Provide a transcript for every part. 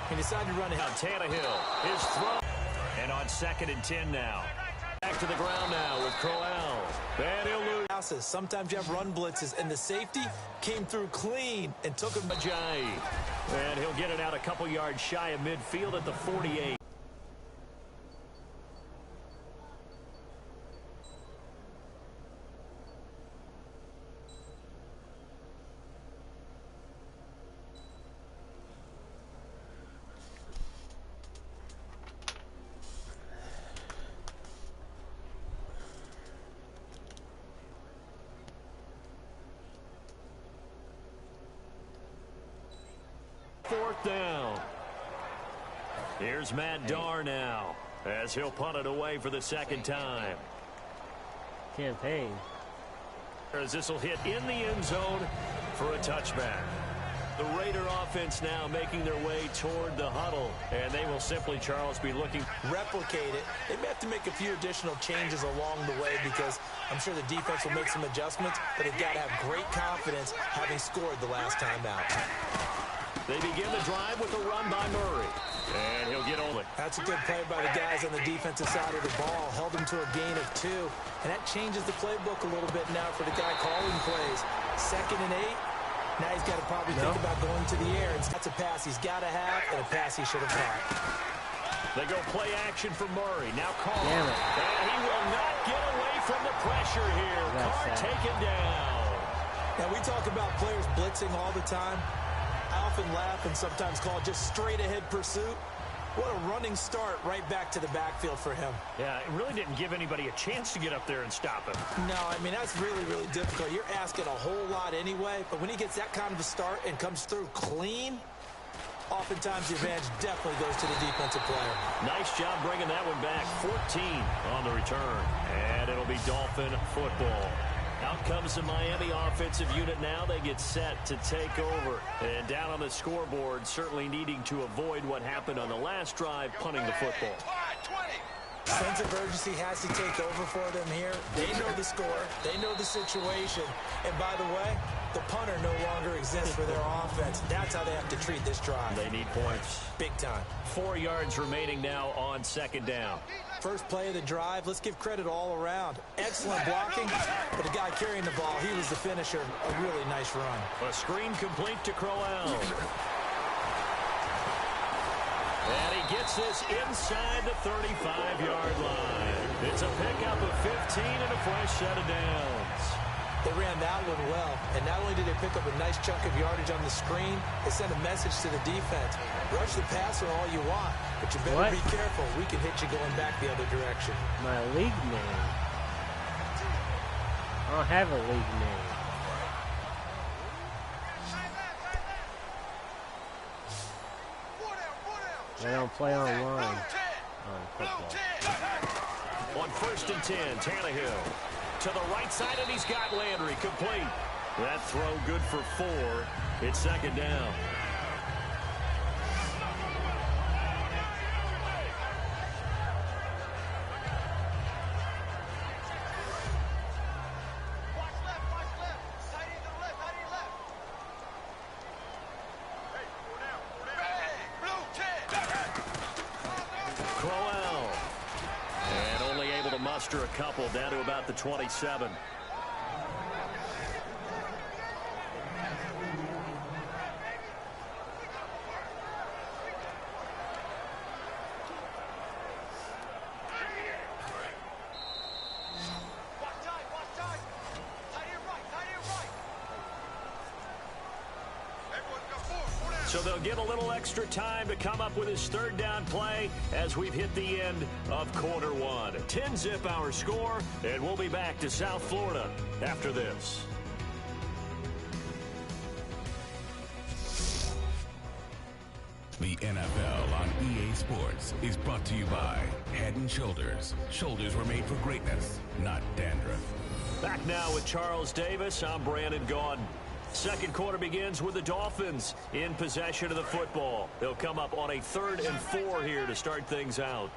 He decided to run it out. Tannehill is thrown. And on 2nd and 10 now. Back to the ground now with Crowell. And he'll lose. Sometimes you have run blitzes, and the safety came through clean and took him. Ajayi. And he'll get it out a couple yards shy of midfield at the 48. Fourth down. Here's Matt Darr now as he'll punt it away for the 2nd time. Campaign. As this will hit in the end zone for a touchback. The Raider offense now making their way toward the huddle, and they will simply, Charles, be looking. Replicate it. They may have to make a few additional changes along the way because I'm sure the defense will make some adjustments, but they've got to have great confidence having scored the last time out. They begin the drive with a run by Murray. And he'll get only. That's a good play by the guys on the defensive side of the ball. Held him to a gain of 2. And that changes the playbook a little bit now for the guy calling plays. 2nd and 8. Now he's got to probably think about going to the air. And that's a pass he's got to have and a pass he should have caught. They go play action for Murray. Now Carr. Damn it. And he will not get away from the pressure here. Carr taken down. Now we talk about players blitzing all the time. I often laugh and sometimes call it just straight-ahead pursuit. What a running start right back to the backfield for him. Yeah, it really didn't give anybody a chance to get up there and stop him. No, I mean, that's really, really difficult. You're asking a whole lot anyway, but when he gets that kind of a start and comes through clean, oftentimes the advantage definitely goes to the defensive player. Nice job bringing that one back. 14 on the return, and it'll be Dolphin football. Out comes the Miami offensive unit now. They get set to take over. And down on the scoreboard, certainly needing to avoid what happened on the last drive, punting the football. Sense of urgency has to take over for them here. They know the score. They know the situation. And by the way, the punter no longer exists for their offense. That's how they have to treat this drive. They need points. Big time. 4 yards remaining now on 2nd down. First play of the drive, let's give credit all around. Excellent blocking, but the guy carrying the ball, he was the finisher. A really nice run. A screen complete to Crowell. And he gets this inside the 35-yard line. It's a pickup of 15 and a fresh set of downs. They ran that one well, and not only did they pick up a nice chunk of yardage on the screen, they sent a message to the defense. Rush the passer all you want, but you better be careful. We can hit you going back the other direction. My league name. I don't have a league name. I don't play online on football. On 1st and 10, Tannehill to the right side, and he's got Landry complete. That throw good for 4. It's 2nd down. Crowell. And only able to muster a couple down to about the 27. So they'll get a little extra time to come up with his 3rd down play as we've hit the end of quarter 1. 10-zip our score, and we'll be back to South Florida after this. The NFL on EA Sports is brought to you by Head & Shoulders. Shoulders were made for greatness, not dandruff. Back now with Charles Davis. I'm Brandon Gaudin. Second quarter begins with the Dolphins in possession of the football. They'll come up on a 3rd and 4 here to start things out.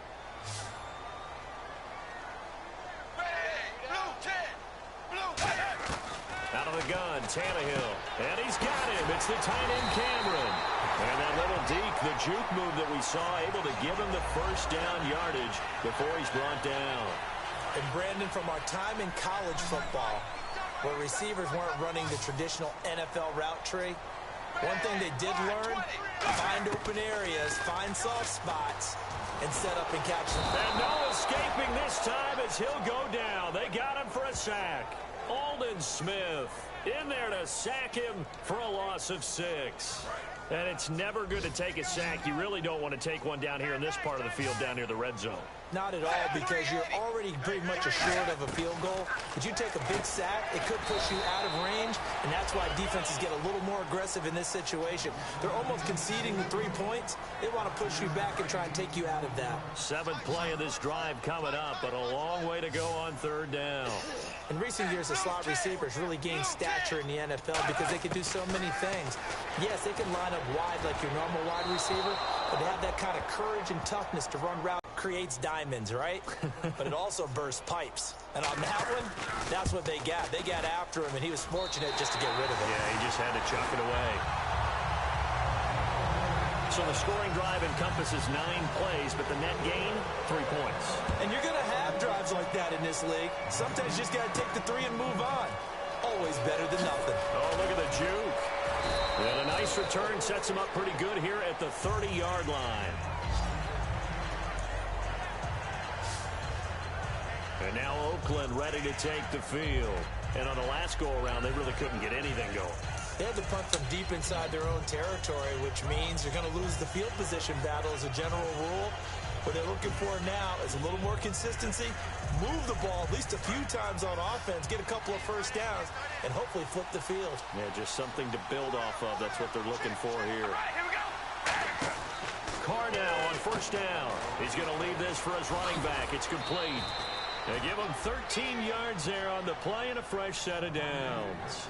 Out of the gun, Tannehill. And he's got him. It's the tight end, Cameron. And that little Deke, the juke move that we saw, able to give him the first down yardage before he's brought down. And Brandon, from our time in college football, where receivers weren't running the traditional NFL route tree, one thing they did learn, find open areas, find soft spots, and set up and catch them. And no escaping this time as he'll go down. They got him for a sack. Aldon Smith in there to sack him for a loss of 6. And it's never good to take a sack. You really don't want to take one down here in this part of the field down near the red zone. Not at all, because you're already pretty much assured of a field goal. But you take a big sack, it could push you out of range, and that's why defenses get a little more aggressive in this situation. They're almost conceding the 3 points. They want to push you back and try and take you out of that. 7th play of this drive coming up, but a long way to go on 3rd down. In recent years, the slot receivers really gained stature in the NFL because they can do so many things. Yes, they can line up wide like your normal wide receiver, but they have that kind of courage and toughness to run route. Creates diamonds, right? But it also bursts pipes. And on that one, that's what they got. They got after him, and he was fortunate just to get rid of it. Yeah, he just had to chuck it away. So the scoring drive encompasses 9 plays, but the net gain, 3 points. And you're going to have drives like that in this league. Sometimes you just got to take the 3 and move on. Always better than nothing. Oh, look at the juke. And a nice return sets him up pretty good here at the 30-yard line. And now Oakland ready to take the field. And on the last go-around, they really couldn't get anything going. They had to punt from deep inside their own territory, which means you're going to lose the field position battle as a general rule. What they're looking for now is a little more consistency, move the ball at least a few times on offense, get a couple of first downs, and hopefully flip the field. Yeah, just something to build off of. That's what they're looking for here. Carr now on 1st down. He's going to leave this for his running back. It's complete. They give him 13 yards there on the play and a fresh set of downs.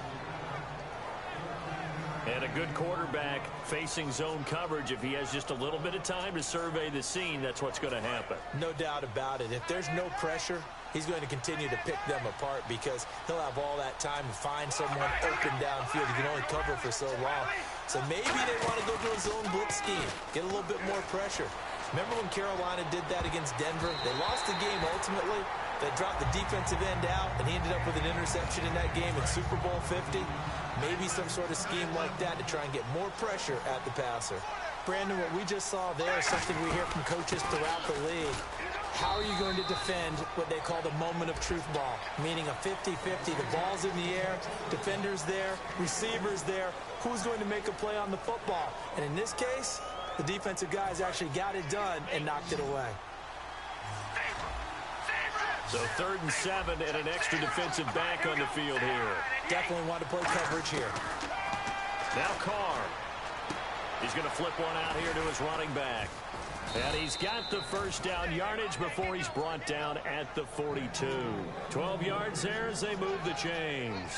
And a good quarterback facing zone coverage. If he has just a little bit of time to survey the scene, that's what's going to happen. No doubt about it. If there's no pressure, he's going to continue to pick them apart because he'll have all that time to find someone open downfield. He can only cover for so long. So maybe they want to go to a zone blitz scheme, get a little bit more pressure. Remember when Carolina did that against Denver? They lost the game ultimately. They dropped the defensive end out, and he ended up with an interception in that game in Super Bowl 50. Maybe some sort of scheme like that to try and get more pressure at the passer. Brandon, what we just saw there is something we hear from coaches throughout the league. How are you going to defend what they call the moment of truth ball, meaning a 50-50? The ball's in the air, defender's there, receiver's there. Who's going to make a play on the football? And in this case, the defensive guys actually got it done and knocked it away. So 3rd and 7 and an extra defensive back on the field here. Definitely want to play coverage here. Now Carr. He's going to flip one out here to his running back. And he's got the first down yardage before he's brought down at the 42. 12 yards there as they move the chains.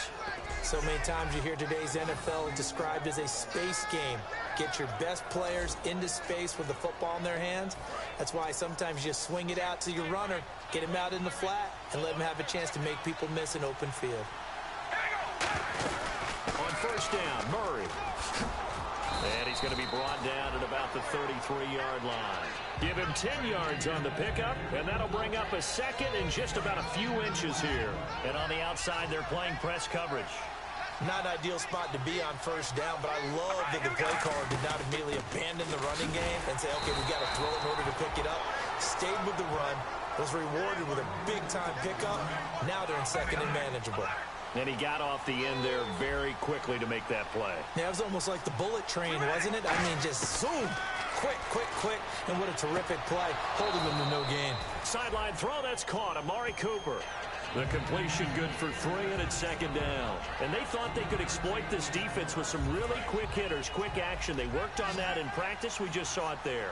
So many times you hear today's NFL described as a space game. Get your best players into space with the football in their hands. That's why sometimes you swing it out to your runner, get him out in the flat, and let him have a chance to make people miss an open field. On 1st down, Murray. And he's going to be brought down at about the 33-yard line. Give him 10 yards on the pickup, and that'll bring up a second and just about a few inches here. And on the outside, they're playing press coverage. Not an ideal spot to be on 1st down, but I love that the play caller did not immediately abandon the running game and say, okay, we got to throw in order to pick it up. Stayed with the run, was rewarded with a big-time pickup. Now they're in 2nd and manageable. And he got off the end there very quickly to make that play. Yeah, it was almost like the bullet train, wasn't it? I mean, just zoom. Quick, quick, quick. And what a terrific play, holding them to no gain. Sideline throw, that's caught. Amari Cooper. The completion good for 3, and it's 2nd down. And they thought they could exploit this defense with some really quick hitters, quick action. They worked on that in practice. We just saw it there.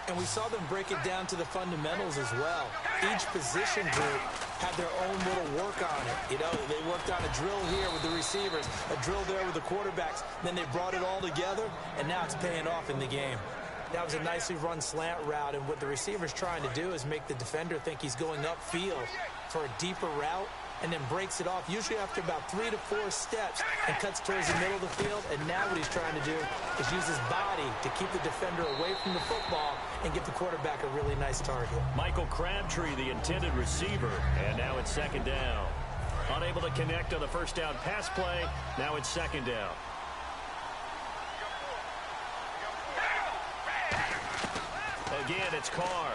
And we saw them break it down to the fundamentals as well. Each position group had their own little work on it. You know, they worked on a drill here with the receivers, a drill there with the quarterbacks. Then they brought it all together, and now it's paying off in the game. That was a nicely run slant route, and what the receiver's trying to do is make the defender think he's going upfield for a deeper route, and then breaks it off, usually after about 3 to 4 steps, and cuts towards the middle of the field. And now what he's trying to do is use his body to keep the defender away from the football and give the quarterback a really nice target. Michael Crabtree, the intended receiver, and now it's second down. Unable to connect on the first down pass play. Now it's second down. Again, it's Carr.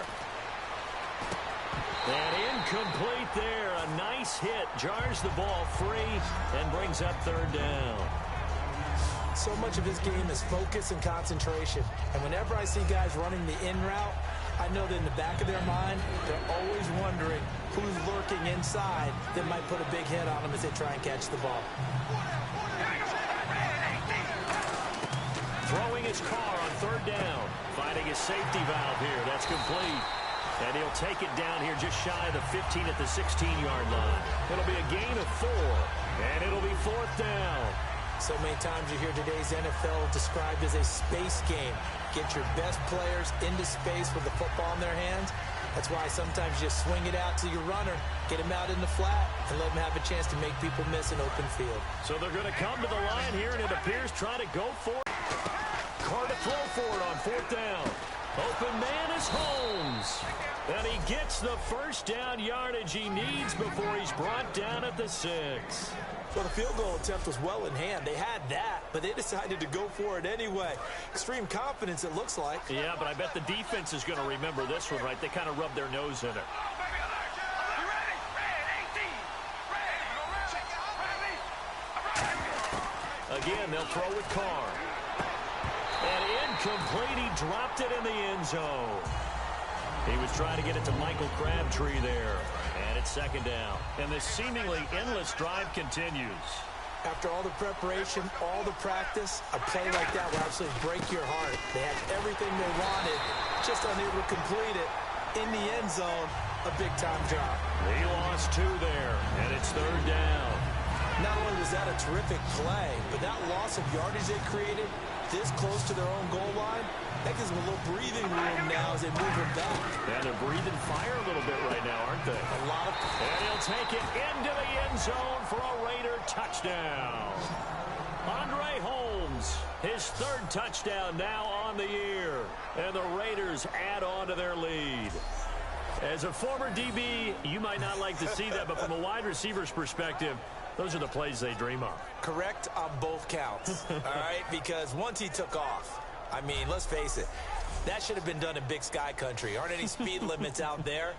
And incomplete there. A nice hit. Jars the ball free and brings up third down. So much of his game is focus and concentration. And whenever I see guys running the in route, I know that in the back of their mind, they're always wondering who's lurking inside that might put a big hit on them as they try and catch the ball. Throwing his Carr on third down. Finding his safety valve here. That's complete. And he'll take it down here just shy of the 15 at the 16-yard line. It'll be a gain of 4. And it'll be fourth down. So many times you hear today's NFL described as a space game. Get your best players into space with the football in their hands. That's why sometimes you swing it out to your runner, get him out in the flat, and let him have a chance to make people miss an open field. So they're going to come to the line here, and it appears trying to go for it. Carr to throw for it on fourth down. Open man is Holmes. And he gets the first down yardage he needs before he's brought down at the 6. Well, the field goal attempt was well in hand. They had that, but they decided to go for it anyway. Extreme confidence, it looks like. Yeah, but I bet the defense is going to remember this one, right? They kind of rubbed their nose in it. Again, they'll throw with Carr. And incomplete. He dropped it in the end zone. He was trying to get it to Michael Crabtree there. And it's second down. And this seemingly endless drive continues. After all the preparation, all the practice, a play like that will absolutely break your heart. They had everything they wanted, just unable to complete it. In the end zone, a big-time drop. He lost 2 there, and it's third down. Not only was that a terrific play, but that loss of yardage they created this close to their own goal line, that gives them a little breathing room now as they move him back. Yeah, they're breathing fire a little bit right now, aren't they? A lot of... And he'll take it into the end zone for a Raider touchdown. Andre Holmes, his third touchdown now on the year. And the Raiders add on to their lead. As a former DB, you might not like to see that, but from a wide receiver's perspective, those are the plays they dream of. Correct on both counts, all right? Because once he took off, I mean, let's face it, that should have been done in Big Sky Country. Aren't any speed limits out there?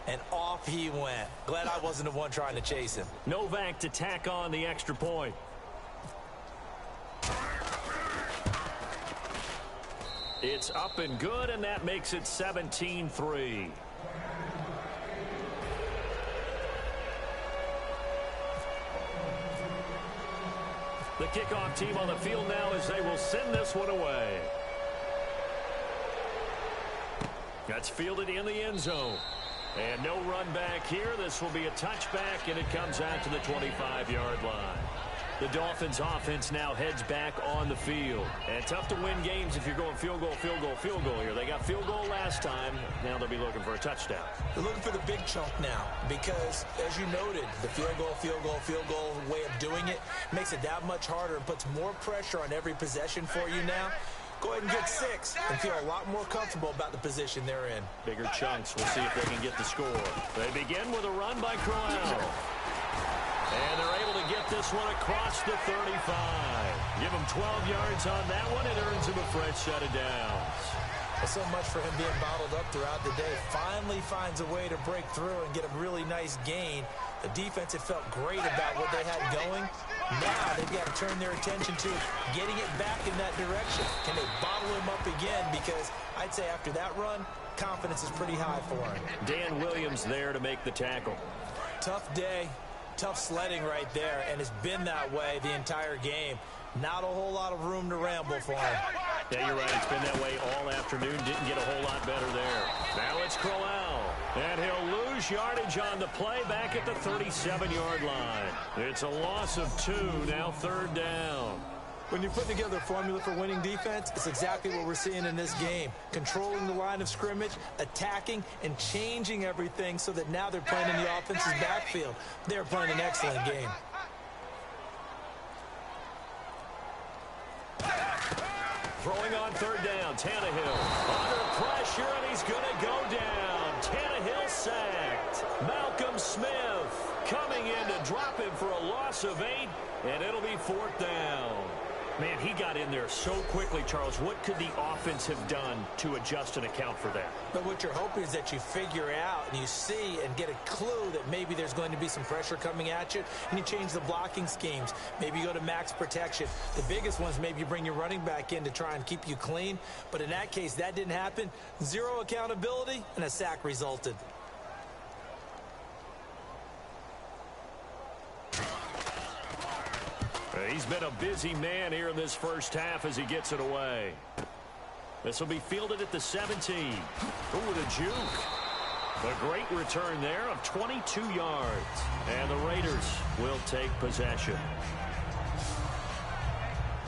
And off he went. Glad I wasn't the one trying to chase him. Novak to tack on the extra point. It's up and good, and that makes it 17-3. The kickoff team on the field now as they will send this one away. That's fielded in the end zone. And no run back here. This will be a touchback, and it comes out to the 25-yard line. The Dolphins offense now heads back on the field. And tough to win games if you're going field goal, field goal, field goal here. They got field goal last time. Now they'll be looking for a touchdown. They're looking for the big chunk now because, as you noted, the field goal way of doing it makes it that much harder and puts more pressure on every possession for you now. Go ahead and get 6 and feel a lot more comfortable about the position they're in. Bigger chunks. We'll see if they can get the score. They begin with a run by Crowell. And they're able to get this one across the 35. Give him 12 yards on that one. It earns him a fresh set of downs. So much for him being bottled up throughout the day. Finally finds a way to break through and get a really nice gain. The defense had felt great about what they had going. Now they've got to turn their attention to getting it back in that direction. Can they bottle him up again? Because I'd say after that run, confidence is pretty high for him. Dan Williams there to make the tackle. Tough day. Tough sledding right there, and it's been that way the entire game. Not a whole lot of room to ramble for him. Yeah, you're right. It's been that way all afternoon. Didn't get a whole lot better there. Now it's Crowell. And he'll lose yardage on the play back at the 37-yard line. It's a loss of 2, now third down. When you put together a formula for winning defense, it's exactly what we're seeing in this game. Controlling the line of scrimmage, attacking, and changing everything so that now they're playing in the offense's backfield. They're playing an excellent game. Throwing on third down, Tannehill under pressure, and he's going to go down. Tannehill sacked. Malcolm Smith coming in to drop him for a loss of 8, and it'll be 4th down. Man, he got in there so quickly, Charles. What could the offense have done to adjust and account for that? But what you're hoping is that you figure out and you see and get a clue that maybe there's going to be some pressure coming at you, and you change the blocking schemes. Maybe you go to max protection. The biggest ones, maybe you bring your running back in to try and keep you clean. But in that case, that didn't happen. 0 accountability, and a sack resulted. He's been a busy man here in this first half as he gets it away. This will be fielded at the 17. Ooh, with a juke. A great return there of 22 yards. And the Raiders will take possession.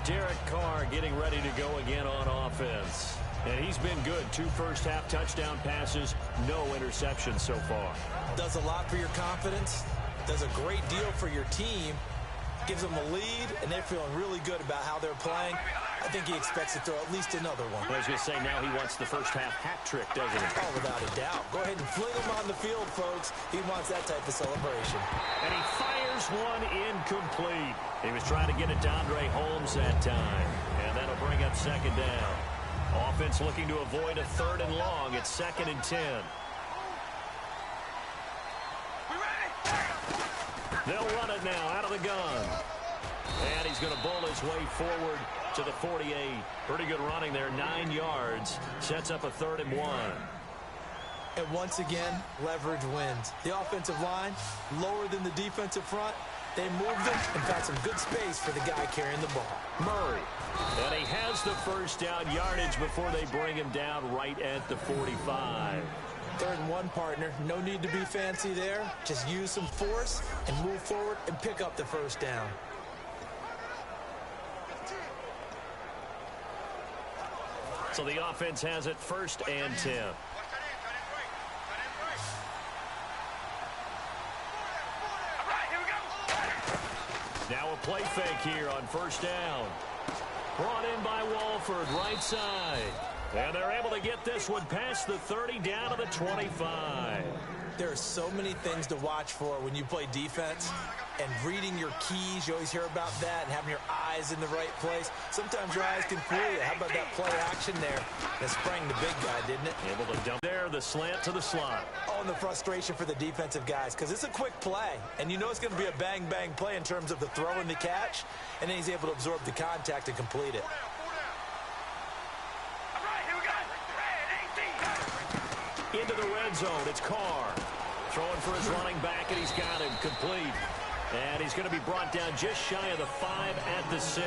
Derek Carr getting ready to go again on offense. And he's been good. 2 first-half touchdown passes, no interceptions so far. Does a lot for your confidence. Does a great deal for your team. Gives them a lead, and they're feeling really good about how they're playing. I think he expects to throw at least another one. I was going to say, now he wants the first-half hat trick, doesn't he? Oh, without a doubt. Go ahead and fling him on the field, folks. He wants that type of celebration. And he fires one incomplete. He was trying to get it to Andre Holmes that time, and that'll bring up 2nd down. Offense looking to avoid a 3rd and long. It's 2nd and 10. They'll run it now out of the gun. And he's going to bowl his way forward to the 48. Pretty good running there, 9 yards. Sets up a 3rd and 1. And once again, leverage wins. The offensive line, lower than the defensive front. They moved them and found some good space for the guy carrying the ball. Murray. And he has the first down yardage before they bring him down right at the 45. 3rd and 1, partner. No need to be fancy there. Just use some force and move forward and pick up the first down. So the offense has it 1st and 10. Now a play fake here on 1st down. Brought in by Walford, right side. And they're able to get this one past the 30 down to the 25. There are so many things to watch for when you play defense. And reading your keys, you always hear about that, and having your eyes in the right place. Sometimes your eyes can fool you. How about that play action there? That sprang the big guy, didn't it? Able to dump there, the slant to the slot. Oh, and the frustration for the defensive guys, because it's a quick play. And you know it's going to be a bang-bang play in terms of the throw and the catch. And then he's able to absorb the contact and complete it. Into the red zone, it's Carr. Throwing for his running back, and he's got him complete. And he's going to be brought down just shy of the 5 at the 6.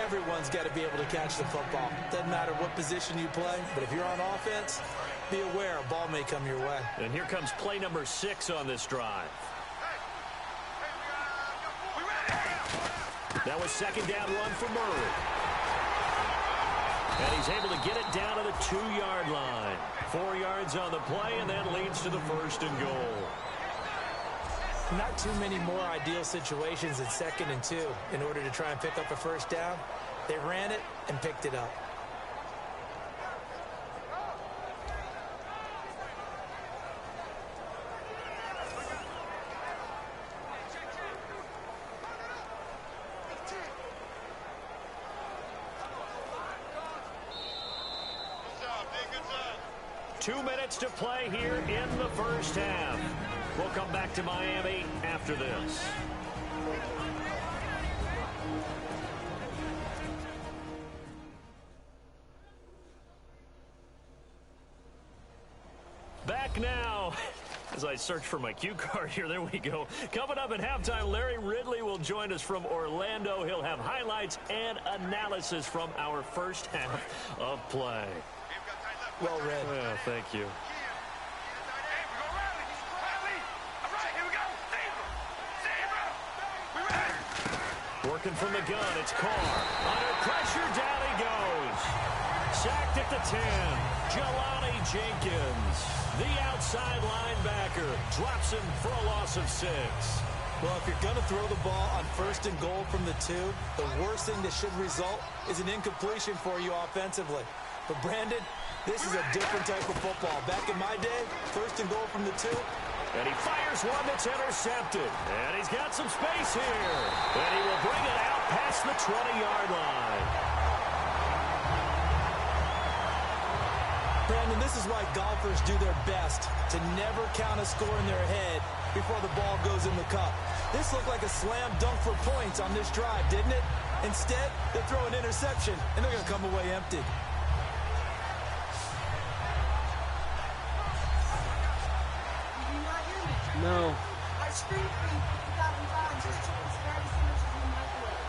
Everyone's got to be able to catch the football. Doesn't matter what position you play, but if you're on offense, be aware a ball may come your way. And here comes play number 6 on this drive. That was 2nd down run for Murray. And he's able to get it down to the 2-yard line. 4 yards on the play, and that leads to the 1st and goal. Not too many more ideal situations than 2nd and 2 in order to try and pick up a first down. They ran it and picked it up. Two minutes to play here in the first half. We'll come back to Miami after this. Back now. As I search for my cue card here, there we go. Coming up at halftime, Larry Ridley will join us from Orlando. He'll have highlights and analysis from our first half of play. Well read. Well, thank you. Working from the gun, it's Carr. Under pressure, down he goes. Sacked at the 10. Jelani Jenkins, the outside linebacker, drops him for a loss of 6. Well, if you're going to throw the ball on 1st and goal from the 2, the worst thing that should result is an incompletion for you offensively. But, Brandon, this is a different type of football. Back in my day, 1st and goal from the 2. And he fires one that's intercepted. And he's got some space here. And he will bring it out past the 20-yard line. Brandon, this is why golfers do their best to never count a score in their head before the ball goes in the cup. This looked like a slam dunk for points on this drive, didn't it? Instead, they throw an interception, and they're going to come away empty. No. I screamed for you 50,000 times. This chicken scared as soon as it's in the microwave.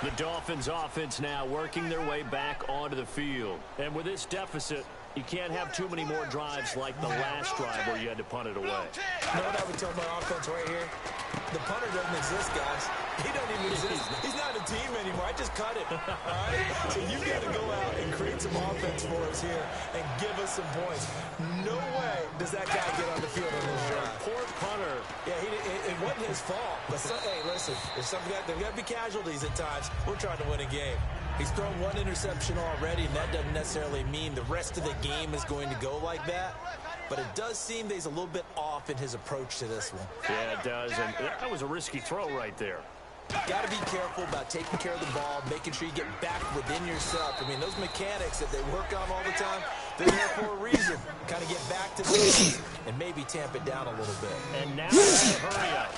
The Dolphins offense now working their way back onto the field. And with this deficit, you can't have too many more drives like the last drive where you had to punt it away. You know what I would tell my offense right here? The punter doesn't exist, guys. He doesn't even exist. He's not a team anymore. I just cut him. All right? So you've got to go out and create some offense for us here and give us some points. No way does that guy get on the field on this drive. Poor punter. Yeah, it wasn't his fault. But hey, listen, there's got to be casualties at times. We're trying to win a game. He's thrown one interception already, and that doesn't necessarily mean the rest of the game is going to go like that. But it does seem that he's a little bit off in his approach to this one. Yeah, it does. And that was a risky throw right there. Got to be careful about taking care of the ball, making sure you get back within yourself. I mean, those mechanics that they work on all the time, they're there for a reason. Kind of get back to those and maybe tamp it down a little bit. And now hurry up.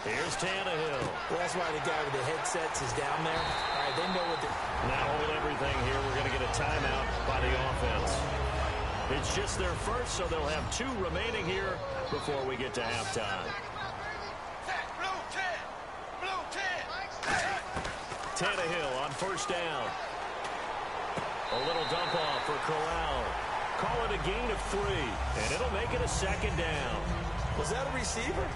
Here's Tannehill. Well, that's why the guy with the headsets is down there. All right, they know what they're... Now hold everything here. We're going to get a timeout by the offense. It's just their first, so they'll have 2 remaining here before we get to halftime. Tannehill on 1st down. A little dump off for Corral. Call it a gain of 3, and it'll make it a 2nd down. Was that a receiver?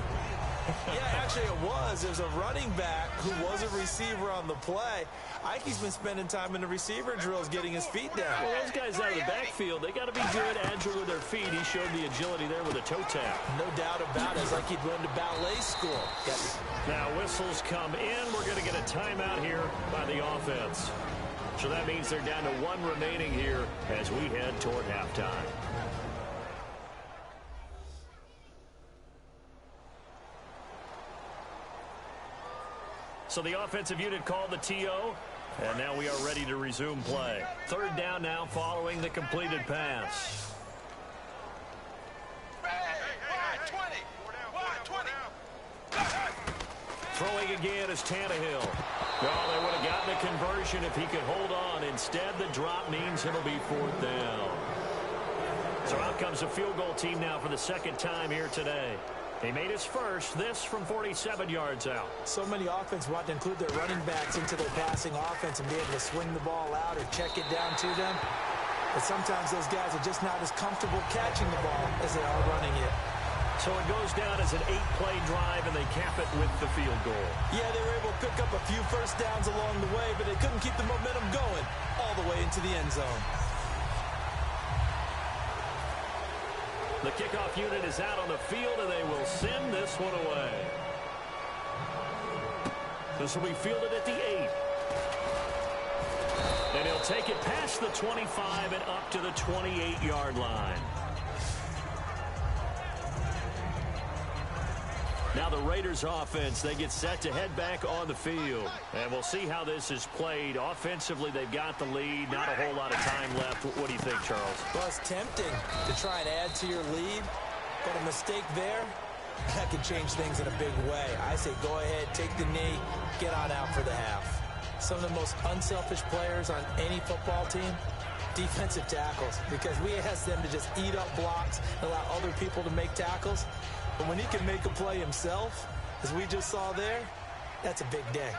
Yeah, actually it was. There's a running back who was a receiver on the play. Ike's been spending time in the receiver drills getting his feet down. Well, those guys out of the backfield, they got to be good, agile with their feet. He showed the agility there with a toe tap. No doubt about it. It's like he'd run to ballet school. Now whistles come in. We're going to get a timeout here by the offense. So that means they're down to 1 remaining here as we head toward halftime. So the offensive unit called the TO, and now we are ready to resume play. 3rd down now following the completed pass. Throwing again is Tannehill. Well, they would have gotten a conversion if he could hold on. Instead, the drop means it'll be 4th down. So out comes a field goal team now for the 2nd time here today. He made his first, this from 47 yards out. So many offense want to include their running backs into their passing offense and be able to swing the ball out or check it down to them. But sometimes those guys are just not as comfortable catching the ball as they are running it. So it goes down as an 8-play drive, and they cap it with the field goal. Yeah, they were able to pick up a few first downs along the way, but they couldn't keep the momentum going all the way into the end zone. The kickoff unit is out on the field, and they will send this one away. This will be fielded at the 8. And he'll take it past the 25 and up to the 28-yard line. Now the Raiders offense, they get set to head back on the field. And we'll see how this is played. Offensively, they've got the lead. Not a whole lot of time left. What do you think, Charles? Well, it's tempting to try and add to your lead. But a mistake there, that could change things in a big way. I say go ahead, take the knee, get on out for the half. Some of the most unselfish players on any football team, defensive tackles. Because we ask them to just eat up blocks and allow other people to make tackles. But when he can make a play himself, as we just saw there, that's a big day.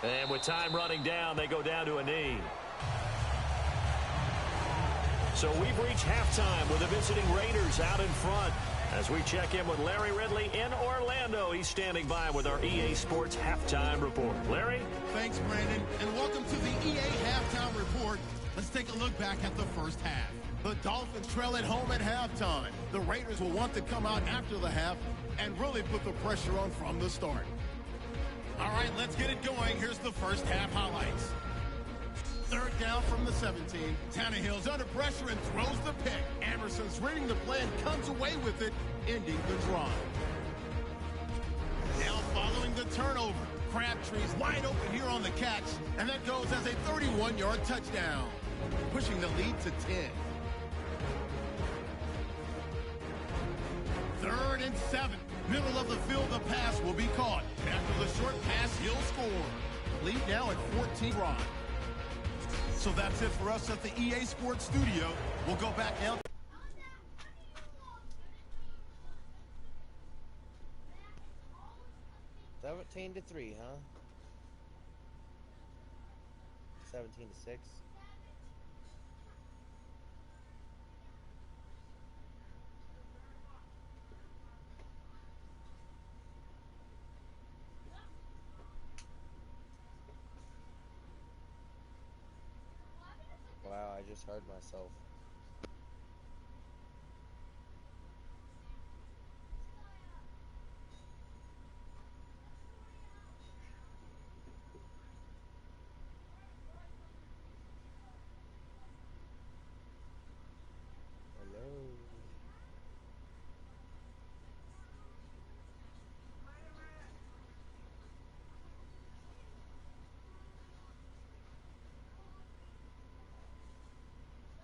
And with time running down, they go down to a knee. So we've reached halftime with the visiting Raiders out in front. As we check in with Larry Ridley in Orlando, he's standing by with our EA Sports Halftime Report. Larry? Thanks, Brandon, and welcome to the EA Halftime Report. Let's take a look back at the first half. The Dolphins trail at home at halftime. The Raiders will want to come out after the half and really put the pressure on from the start. All right, let's get it going. Here's the first half highlights. Third down from the 17. Tannehill's under pressure and throws the pick. Anderson's reading the play and comes away with it, ending the drive. Now following the turnover. Crabtree's wide open here on the catch, and that goes as a 31-yard touchdown, pushing the lead to 10. 3rd and 7. Middle of the field, the pass will be caught. After the short pass, he'll score. Lead now at 14 drive. So that's it for us at the EA Sports Studio. We'll go back now. $17 to 3, huh? 17 to 6. Wow, I just heard myself. Hello.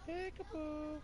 Peekaboo.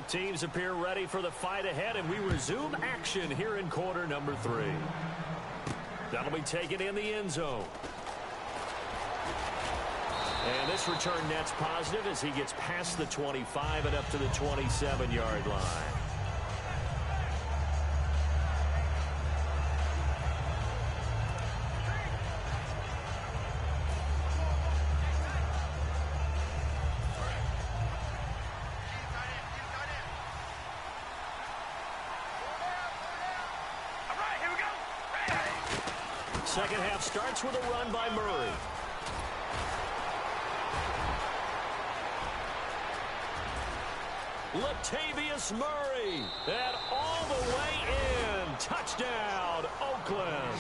Both teams appear ready for the fight ahead, and we resume action here in quarter number 3. That'll be taken in the end zone. And this return net's positive as he gets past the 25 and up to the 27-yard line. Second half starts with a run by Murray. Latavius Murray, and all the way in. Touchdown, Oakland.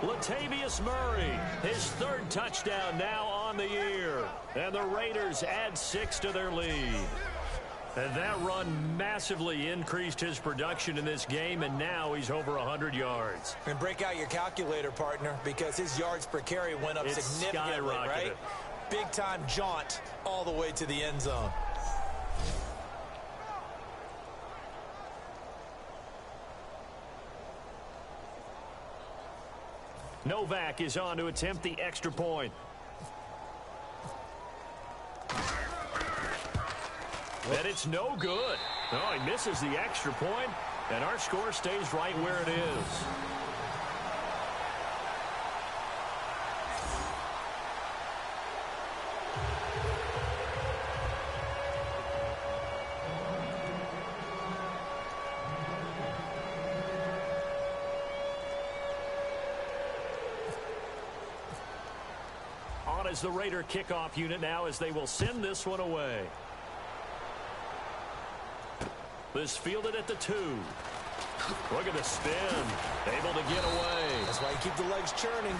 Latavius Murray, his 3rd touchdown now on the year. And the Raiders add 6 to their lead. And that run massively increased his production in this game, and now he's over 100 yards. And break out your calculator, partner, because his yards per carry went up significantly, right? Big-time jaunt all the way to the end zone. Novak is on to attempt the extra point. And it's no good. Oh, he misses the extra point, and our score stays right where it is. On is the Raider kickoff unit now as they will send this one away. This fielded at the 2. Look at the spin. Able to get away. That's why you keep the legs churning.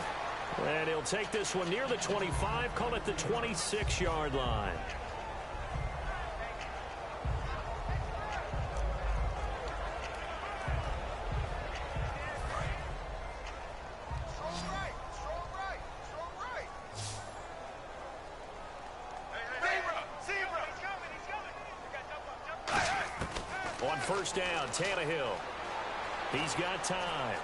And he'll take this one near the 25, call it the 26-yard line. On first down, Tannehill. He's got time.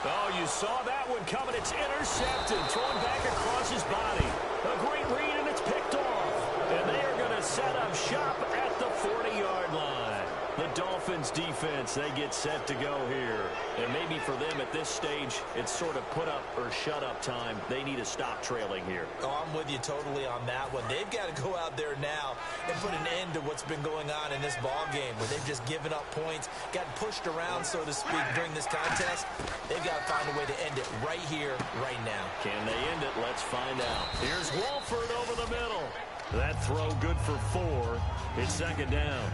Oh, you saw that one coming. It's intercepted. Thrown back across his body. A great read, and it's picked off. And they are going to set up shop at the 40-yard line. The Dolphins defense, they get set to go here. And maybe for them at this stage, it's sort of put up or shut up time. They need to stop trailing here. Oh, I'm with you totally on that one. They've got to go out there now and put an end to what's been going on in this ball game where they've just given up points, gotten pushed around, so to speak, during this contest. They've got to find a way to end it right here, right now. Can they end it? Let's find out. Here's Wolford over the middle. That throw good for 4. It's second down.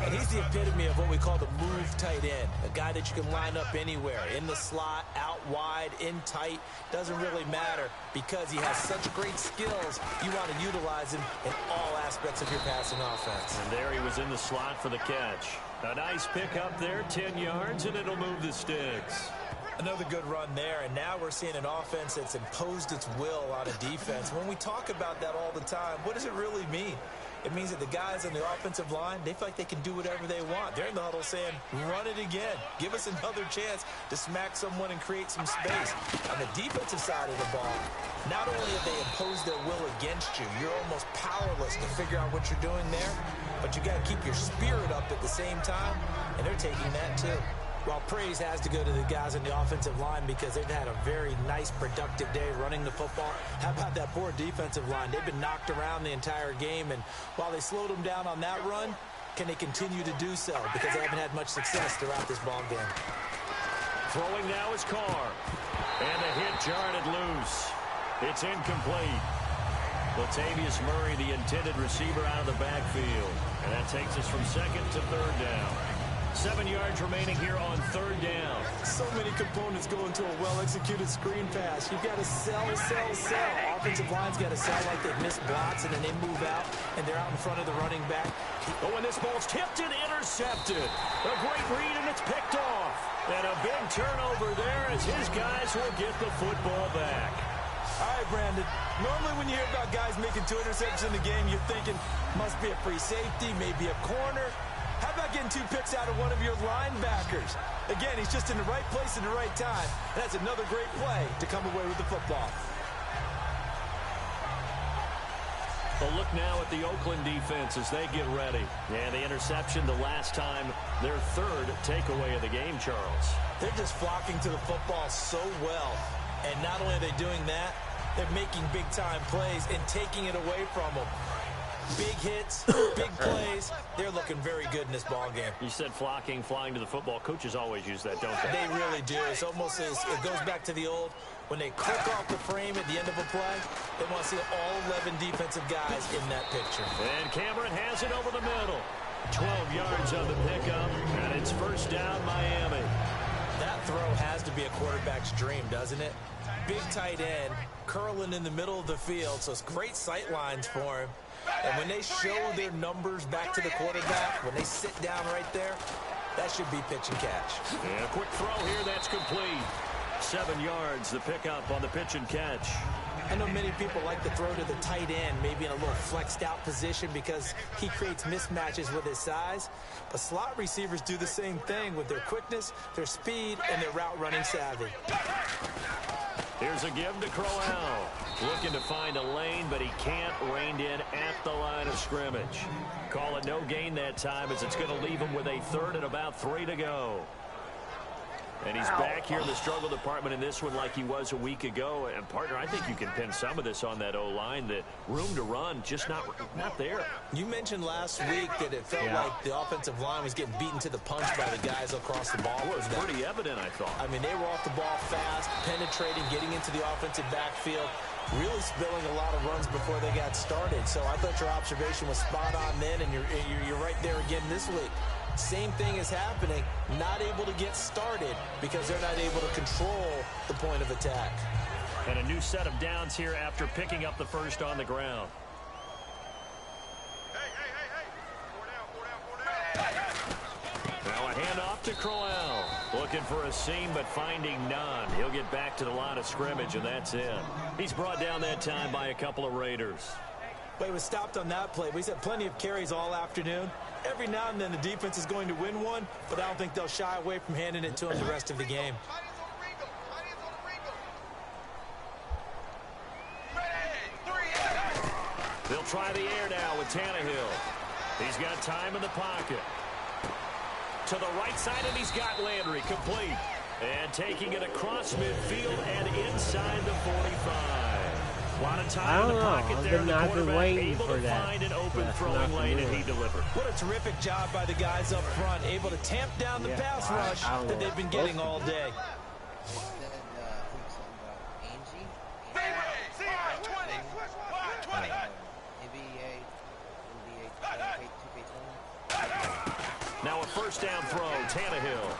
And he's the epitome of what we call the move tight end, a guy that you can line up anywhere, in the slot, out wide, in tight, doesn't really matter because he has such great skills. You want to utilize him in all aspects of your passing offense. And there he was in the slot for the catch. A nice pick up there, 10 yards, and it'll move the sticks. Another good run there, and now we're seeing an offense that's imposed its will on a defense. When we talk about that all the time, what does it really mean? It means that the guys on the offensive line, they feel like they can do whatever they want. They're in the huddle saying, run it again. Give us another chance to smack someone and create some space. On the defensive side of the ball, not only have they imposed their will against you, you're almost powerless to figure out what you're doing there, but you got to keep your spirit up at the same time, and they're taking that too. Well, praise has to go to the guys on the offensive line because they've had a very nice, productive day running the football. How about that poor defensive line? They've been knocked around the entire game, and while they slowed them down on that run, can they continue to do so? Because they haven't had much success throughout this ball game. Throwing now is Carr. And the hit jarred it loose. It's incomplete. Latavius Murray, the intended receiver, out of the backfield. And that takes us from second to third down. 7 yards remaining here on third down. So many components go into a well-executed screen pass. You've got to sell. Offensive line's got to sell like they've missed blocks, and then they move out, and they're out in front of the running back. Oh, and this ball's tipped and intercepted. A great read, and it's picked off. And a big turnover there as his guys will get the football back. All right, Brandon. Normally when you hear about guys making 2 interceptions in the game, you're thinking must be a free safety, maybe a corner. How about getting 2 picks out of one of your linebackers? Again, he's just in the right place at the right time. And that's another great play to come away with the football. Well, look now at the Oakland defense as they get ready. And the interception the last time, their 3rd takeaway of the game, Charles. They're just flocking to the football so well. And not only are they doing that, they're making big-time plays and taking it away from them. Big hits, big plays. They're looking very good in this ball game. You said flocking, flying to the football. Coaches always use that, don't they? They really do. It's almost as it goes back to the old, when they click off the frame at the end of a play, they want to see all 11 defensive guys in that picture. And Cameron has it over the middle. 12 yards on the pickup, and it's first down Miami. That throw has to be a quarterback's dream, doesn't it? Big tight end, curling in the middle of the field, so it's great sight lines for him. And when they show their numbers back to the quarterback, when they sit down right there, that should be pitch and catch. And a quick throw here, that's complete. 7 yards, the pickup on the pitch and catch. I know many people like to throw to the tight end, maybe in a little flexed out position because he creates mismatches with his size. But slot receivers do the same thing with their quickness, their speed, and their route running savvy. Here's a give to Crowell. Looking to find a lane, but he can't. Reined in at the line of scrimmage. Call it no gain that time as it's going to leave him with a 3rd and about 3 to go. And he's back here in the struggle department in this one like he was a week ago. And, partner, I think you can pin some of this on that O-line. The room to run, just not there. You mentioned last week that it felt like the offensive line was getting beaten to the punch by the guys across the ball. Well, it was pretty evident, I thought. I mean, they were off the ball fast, penetrating, getting into the offensive backfield, really spilling a lot of runs before they got started. So I thought your observation was spot on then, and you're right there again this week. Same thing is happening, not able to get started because they're not able to control the point of attack. And a new set of downs here after picking up the first on the ground. Now a handoff to Crowell. Looking for a seam, but finding none. He'll get back to the line of scrimmage, and that's it. He's brought down that time by a couple of Raiders. But he was stopped on that play. He's had plenty of carries all afternoon. Every now and then the defense is going to win one, but I don't think they'll shy away from handing it to him the rest of the game. They'll try the air now with Tannehill. He's got time in the pocket. To the right side, and he's got Landry complete. And taking it across midfield and inside the 45. A lot of time in the pocket there. I've been waiting able for to that. find an open throwing lane, and he delivered. What a terrific job by the guys up front, able to tamp down the pass rush that they've been getting all day. Now a first down throw, Tannehill.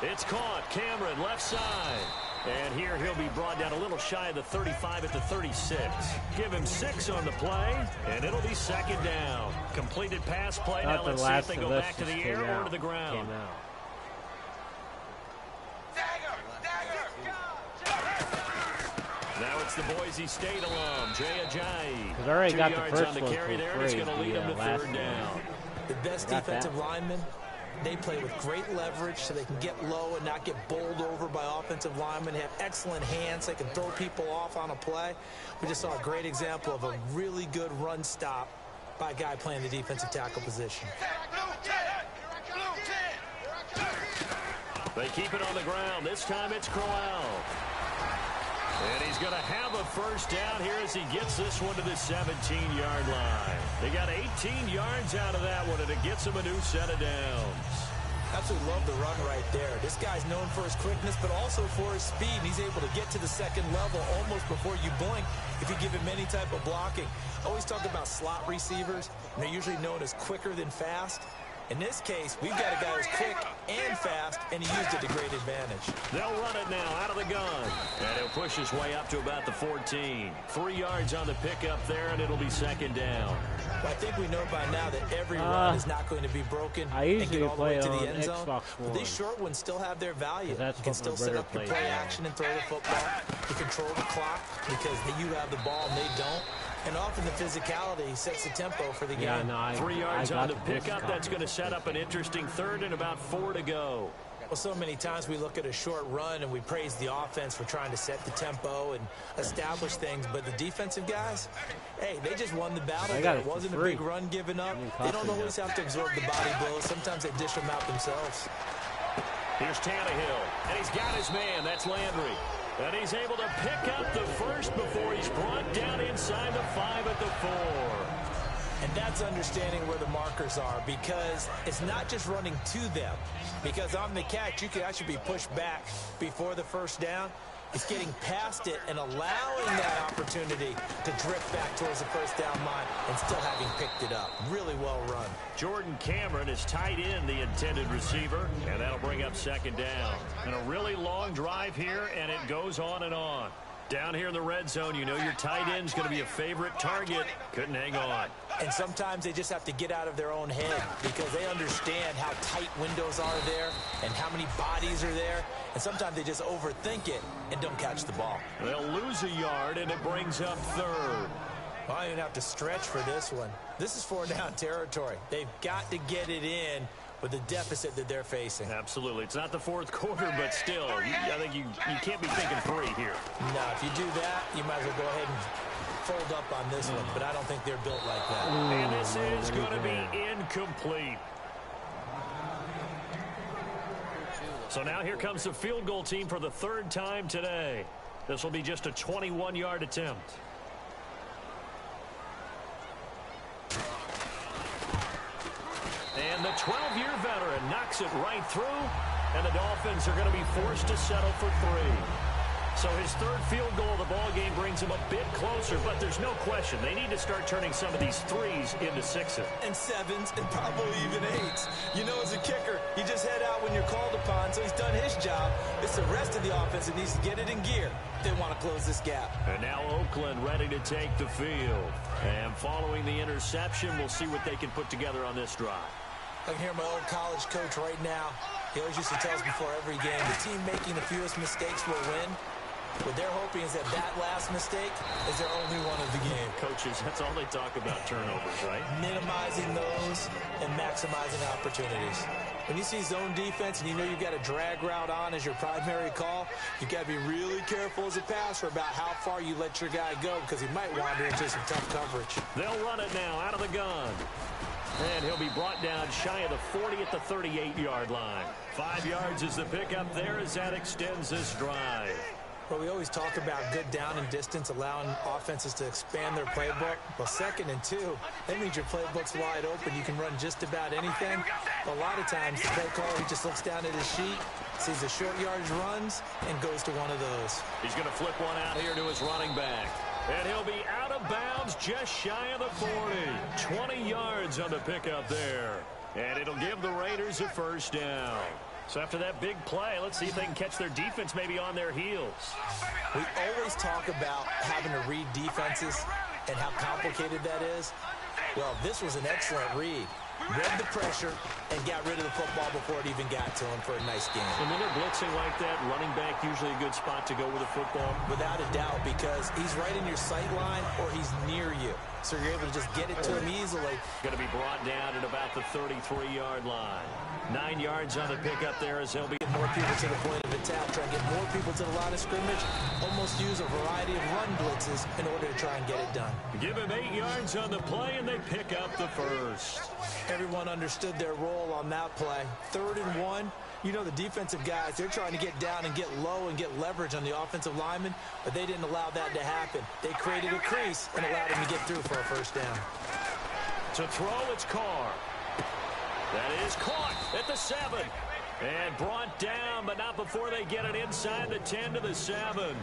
It's caught. Cameron left side. And here he'll be brought down a little shy of the 35 at the 36. Give him 6 on the play, and it'll be second down. Completed pass play. Now let's see if they go back to the air or to the ground. Now it's the Boise State alum, Jay Ajayi. 2 yards on the carry there, and it's going to lead him to 3rd down. The best defensive linemen, they play with great leverage so they can get low and not get bowled over by offensive linemen. They have excellent hands. They can throw people off on a play. We just saw a great example of a really good run stop by a guy playing the defensive tackle position. They keep it on the ground. This time it's Crowell. And he's going to have a first down here as he gets this one to the 17-yard line. They got 18 yards out of that one, and it gets him a new set of downs. Absolutely love the run right there. This guy's known for his quickness, but also for his speed. He's able to get to the second level almost before you blink if you give him any type of blocking. I always talk about slot receivers, and they're usually known as quicker than fast. In this case, we've got a guy who's quick and fast, and he used it to great advantage. They'll run it now out of the gun. And he'll push his way up to about the 14. 3 yards on the pickup there, and it'll be second down. Well, I think we know by now that every run is not going to be broken and get all the way to the end zone. But these short ones still have their value. You can still set up your play action and throw the football. You control the clock because you have the ball and they don't. And often the physicality sets the tempo for the game. 3 yards on the pickup. That's going to set up an interesting third and about 4 to go. Well, so many times we look at a short run and we praise the offense for trying to set the tempo and establish things. But the defensive guys, hey, they just won the battle. It wasn't a big run given up. They don't always have to absorb the body blows. Sometimes they dish them out themselves. Here's Tannehill, and he's got his man. That's Landry. And he's able to pick up the first before he's brought down inside the 5 at the 4. And that's understanding where the markers are, because it's not just running to them. Because on the catch, you could actually be pushed back before the first down. It's getting past it and allowing that opportunity to drift back towards the first down line and still having picked it up. Really well run. Jordan Cameron is tight end, the intended receiver, and that'll bring up second down. And a really long drive here, and it goes on and on. Down here in the red zone, you know your tight end's going to be a favorite target. Couldn't hang on. And sometimes they just have to get out of their own head because they understand how tight windows are there and how many bodies are there. And sometimes they just overthink it and don't catch the ball. They'll lose a yard, and it brings up third. Well, I didn't have to stretch for this one. This is 4-down territory. They've got to get it in with the deficit that they're facing. Absolutely. It's not the fourth quarter, but still, I think you can't be thinking 3 here. No, if you do that, you might as well go ahead and fold up on this one, but I don't think they're built like that. And this is going to be incomplete. So now here comes the field goal team for the 3rd time today. This will be just a 21-yard attempt. And the 12-year veteran knocks it right through, and the Dolphins are going to be forced to settle for 3. So his 3rd field goal of the ball game brings him a bit closer, but there's no question they need to start turning some of these 3s into 6s. And 7s and probably even 8s. You know, as a kicker, you just head out when you're called upon, so he's done his job. It's the rest of the offense that needs to get it in gear. They want to close this gap. And now Oakland ready to take the field. And following the interception, we'll see what they can put together on this drive. I can hear my old college coach right now. He always used to tell us before every game, the team making the fewest mistakes will win. What they're hoping is that last mistake is their only one of the game. Coaches, that's all they talk about, turnovers, right? Minimizing those and maximizing opportunities. When you see zone defense and you know you've got a drag route on as your primary call, you've got to be really careful as a passer about how far you let your guy go because he might wander into some tough coverage. They'll run it now out of the gun. And he'll be brought down shy of the 40 at the 38-yard line. 5 yards is the pickup there as that extends this drive. Well, we always talk about good down and distance, allowing offenses to expand their playbook. Well, 2nd and 2, that means your playbook's wide open. You can run just about anything. But a lot of times, the play caller, he just looks down at his sheet, sees the short yardage runs, and goes to one of those. He's going to flip one out here to his running back. And he'll be out of bounds just shy of the 40. 20 yards on the pickup there. And it'll give the Raiders a first down. So after that big play, let's see if they can catch their defense maybe on their heels. We always talk about having to read defenses and how complicated that is. Well, this was an excellent read. Read the pressure and got rid of the football before it even got to him for a nice game. And when they're blitzing like that, running back usually a good spot to go with the football. Without a doubt, because he's right in your sight line or he's near you. So you're able to just get it to him easily. Going to be brought down at about the 33-yard line. 9 yards on the pickup there as he'll be. Get more people to the point of attack, try and get more people to the line of scrimmage, almost use a variety of run blitzes in order to try and get it done. Give him 8 yards on the play, and they pick up the first. Everyone understood their role on that play. 3rd and 1. You know the defensive guys, they're trying to get down and get low and get leverage on the offensive lineman, but they didn't allow that to happen. They created a crease and allowed him to get through for a first down. To throw, it's Carr. That is caught at the 7. And brought down, but not before they get it inside the 10 to the 7.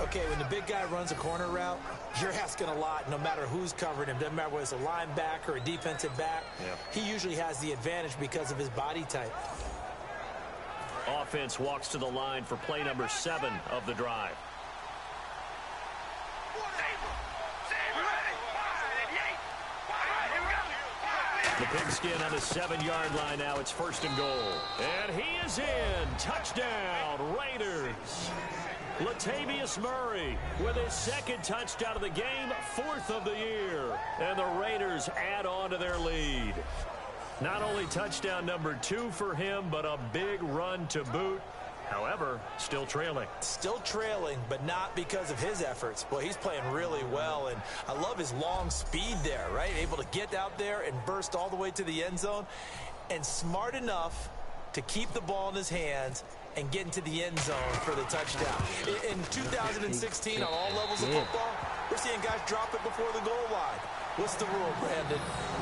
Okay, Okay, when the big guy runs a corner route, you're asking a lot no matter who's covering him. Doesn't matter whether it's a linebacker or a defensive back. Yeah. He usually has the advantage because of his body type. Offense walks to the line for play number 7 of the drive. The pigskin on the 7-yard line now. It's 1st and goal. And he is in. Touchdown, Raiders. Latavius Murray with his 2nd touchdown of the game, 4th of the year. And the Raiders add on to their lead. Not only touchdown number 2 for him, but a big run to boot. However, still trailing. Still trailing, but not because of his efforts. Boy, he's playing really well, and I love his long speed there, right? Able to get out there and burst all the way to the end zone, and smart enough to keep the ball in his hands and get into the end zone for the touchdown. In 2016, on all levels of football, we're seeing guys drop it before the goal line. What's the rule, Brandon?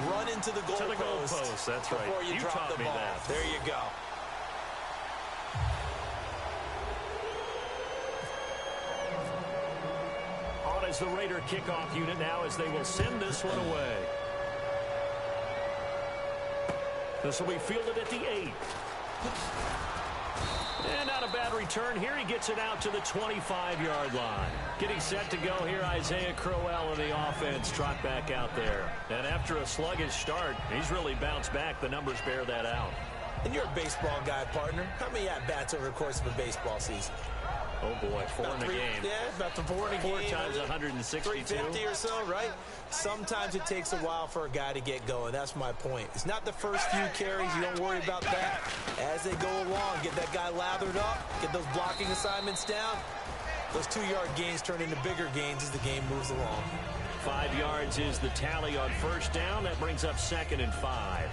Run into the goalpost. That's right. Before you drop the ball. That. There you go. On as the Raider kickoff unit now as they will send this one away. This will be fielded at the 8. And not a bad return here. He gets it out to the 25-yard line. Getting set to go here, Isaiah Crowell and the offense trot back out there. And after a sluggish start, he's really bounced back. The numbers bear that out. And you're a baseball guy, partner. How many at-bats over the course of a baseball season? Oh, boy, 4 in a game. Yeah, about the 4 in a game. 4 times 162. 350 or so, right? Sometimes it takes a while for a guy to get going. That's my point. It's not the first few carries. You don't worry about that. As they go along, get that guy lathered up, get those blocking assignments down. Those 2-yard gains turn into bigger gains as the game moves along. 5 yards is the tally on 1st down. That brings up 2nd and 5.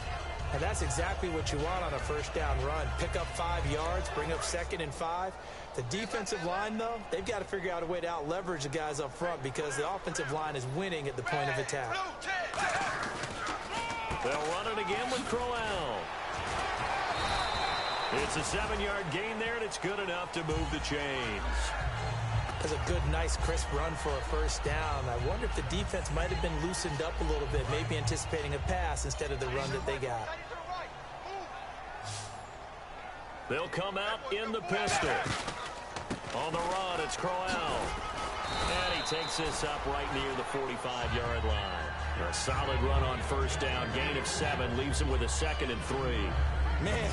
And that's exactly what you want on a 1st down run. Pick up 5 yards, bring up 2nd and 5. The defensive line, though, they've got to figure out a way to out-leverage the guys up front because the offensive line is winning at the point of attack. They'll run it again with Crowell. It's a 7-yard gain there, and it's good enough to move the chains. That's a good, nice, crisp run for a 1st down. I wonder if the defense might have been loosened up a little bit, maybe anticipating a pass instead of the run that they got. They'll come out in the pistol. On the run, it's Crowell. And he takes this up right near the 45-yard line. A solid run on 1st down. Gain of 7 leaves him with a 2nd and 3. Man,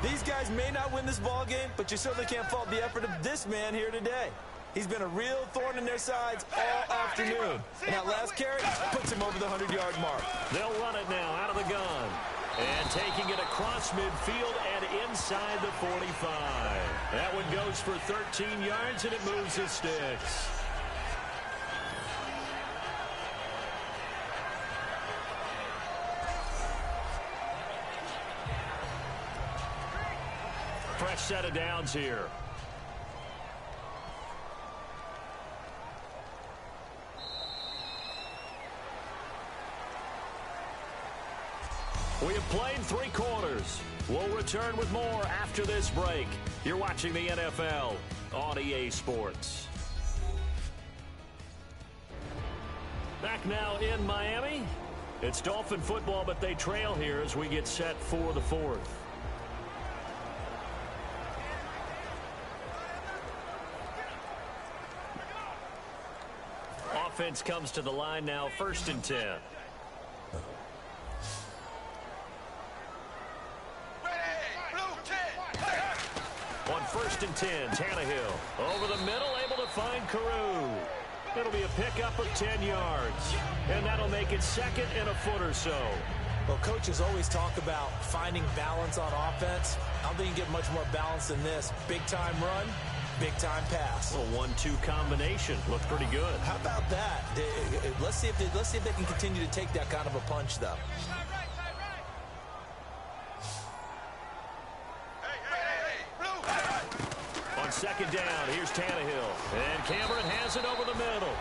these guys may not win this ball game, but you certainly can't fault the effort of this man here today. He's been a real thorn in their sides all afternoon. And that last carry puts him over the 100-yard mark. They'll run it now out of the gun. And taking it across midfield and inside the 45. That one goes for 13 yards, and it moves his sticks. Fresh set of downs here. We have played 3 quarters. We'll return with more after this break. You're watching the NFL on EA Sports. Back now in Miami. It's Dolphin football, but they trail here as we get set for the 4th. Offense comes to the line now, 1st and 10. On 1st and 10, Tannehill over the middle, able to find Carew. It'll be a pickup of 10 yards, and that'll make it 2nd and a foot or so. Well, coaches always talk about finding balance on offense. I don't think you get much more balance than this. Big-time run, big-time pass. A 1-2 combination. Looks pretty good. How about that? Let's see if they can continue to take that kind of a punch, though. On 2nd down, here's Tannehill. And Cameron has it over the middle.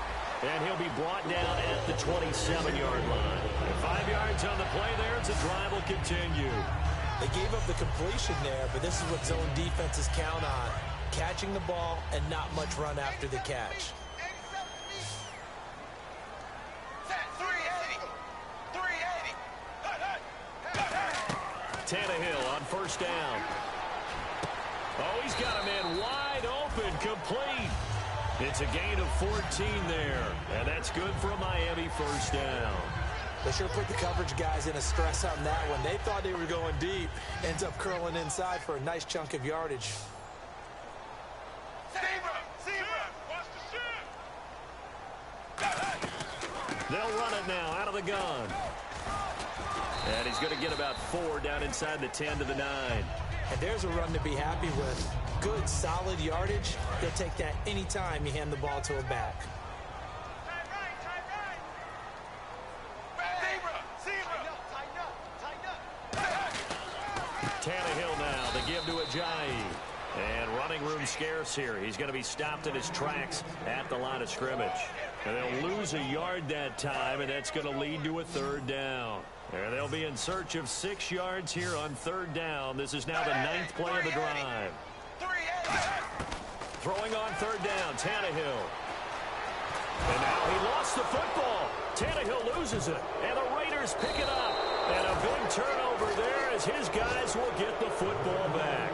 And he'll be brought down at the 27-yard line. 5 yards on the play there as the drive will continue. They gave up the completion there, but this is what zone defenses count on. catching the ball and not much run after the catch. Tannehill on first down. Oh, he's got a man wide open, complete. It's a gain of 14 there, and that's good for a Miami first down. They sure put the coverage guys in a stress on that one. They thought they were going deep. Ends up curling inside for a nice chunk of yardage. They'll run it now out of the gun. And he's going to get about 4 down inside the 10 to the 9. And there's a run to be happy with. Good, solid yardage. They'll take that anytime you hand the ball to a back. Tannehill now, they give to Ajayi. And running room scarce here. He's going to be stopped in his tracks at the line of scrimmage. And they'll lose a yard that time, and that's going to lead to a third down. And they'll be in search of 6 yards here on third down. This is now the 9th play of the drive. Throwing on third down, Tannehill. And now he lost the football. Tannehill loses it, and the Raiders pick it up. And a big turnover there as his guys will get the football back.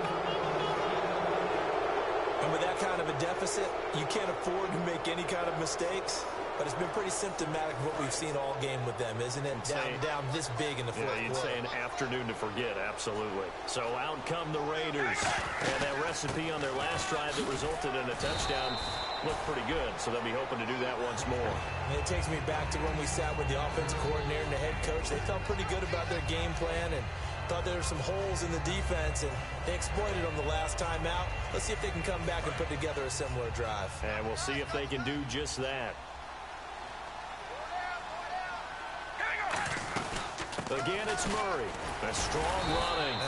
And with that kind of a deficit, you can't afford to make any kind of mistakes. But it's been pretty symptomatic of what we've seen all game with them, isn't it? Down this big in the fourth quarter. You'd say an afternoon to forget, absolutely. So out come the Raiders. And that recipe on their last drive that resulted in a touchdown looked pretty good. So they'll be hoping to do that once more. And it takes me back to when we sat with the offensive coordinator and the head coach. They felt pretty good about their game plan and thought there were some holes in the defense, and they exploited them the last time out. Let's see if they can come back and put together a similar drive. And we'll see if they can do just that. Again, it's Murray. A strong running.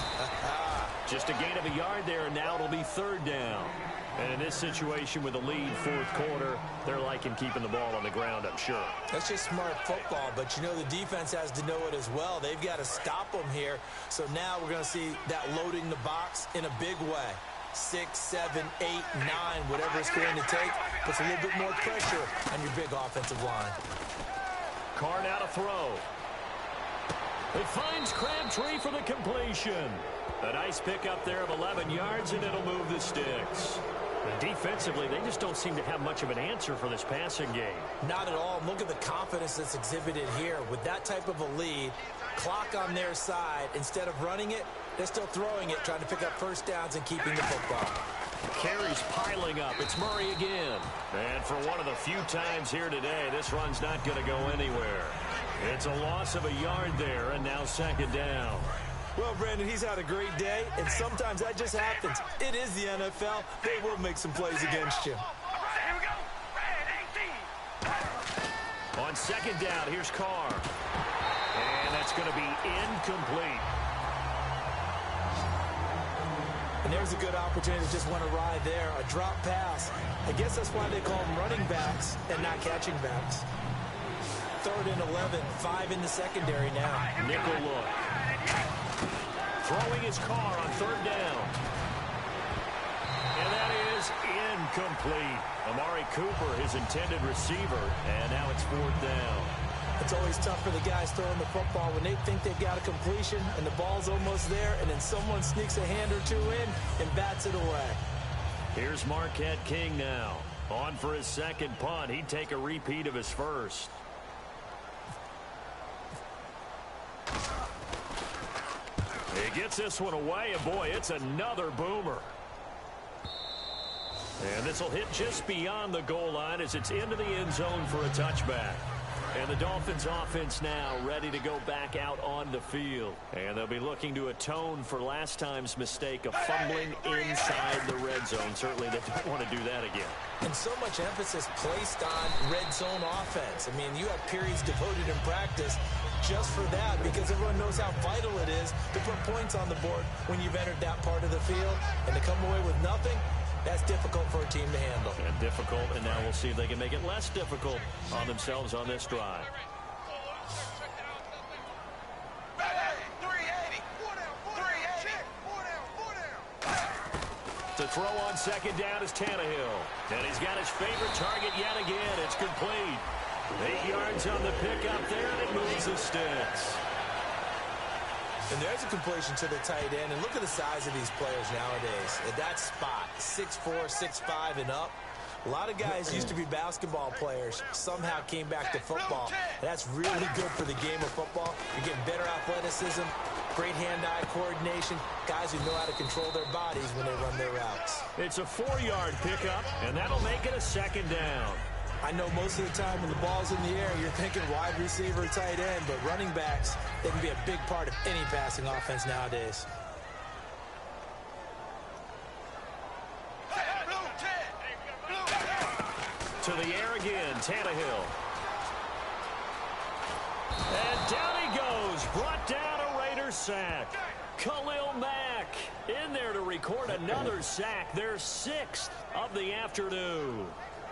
Just a gain of a yard there, and now it'll be third down. And in this situation with a lead fourth quarter, they're liking keeping the ball on the ground, I'm sure. That's just smart football, but you know the defense has to know it as well. They've got to stop them here. So now we're going to see that loading the box in a big way. 6, 7, 8, 9, whatever it's going to take, puts a little bit more pressure on your big offensive line. Carr now to throw. It finds Crabtree for the completion. A nice pickup there of 11 yards, and it'll move the sticks. And defensively, they just don't seem to have much of an answer for this passing game. Not at all. Look at the confidence that's exhibited here. With that type of a lead, clock on their side, instead of running it, they're still throwing it, trying to pick up first downs and keeping the football. Carries piling up. It's Murray again. And for one of the few times here today, this run's not going to go anywhere. It's a loss of a yard there, and now second down. Well, Brandon, he's had a great day, and sometimes that just happens. It is the NFL. They will make some plays against you. On second down, here's Carr. And that's going to be incomplete. And there's a good opportunity to just want to ride there. A drop pass. I guess that's why they call them running backs and not catching backs. 3rd and 11, 5 in the secondary now. Nickel look. Throwing his Carr on third down. And that is incomplete. Amari Cooper, his intended receiver, and now it's 4th down. It's always tough for the guys throwing the football when they think they've got a completion and the ball's almost there, and then someone sneaks a hand or two in and bats it away. Here's Marquette King now. On for his second punt. He'd take a repeat of his first. He gets this one away, and boy, it's another boomer. And this will hit just beyond the goal line as it's into the end zone for a touchback. And the Dolphins offense now ready to go back out on the field. And they'll be looking to atone for last time's mistake of fumbling inside the red zone. Certainly they don't want to do that again. And so much emphasis placed on red zone offense. I mean, you have periods devoted in practice just for that, because everyone knows how vital it is to put points on the board when you've entered that part of the field. And to come away with nothing, that's difficult for a team to handle. And difficult, and now we'll see if they can make it less difficult on themselves on this drive. To The throw on second down is Tannehill. And he's got his favorite target yet again. It's complete. 8 yards on the pickup there, and it moves the sticks. And there's a completion to the tight end. And look at the size of these players nowadays. At that spot, 6'4", 6'5", and up. A lot of guys used to be basketball players, somehow came back to football. And that's really good for the game of football. You're getting better athleticism, great hand-eye coordination, guys who know how to control their bodies when they run their routes. It's a 4-yard pickup, and that'll make it a second down. I know most of the time when the ball's in the air, you're thinking wide receiver, tight end, but running backs, they can be a big part of any passing offense nowadays. To the air again, Tannehill. And down he goes, brought down a Raider sack. Khalil Mack in there to record another sack, their 6th of the afternoon.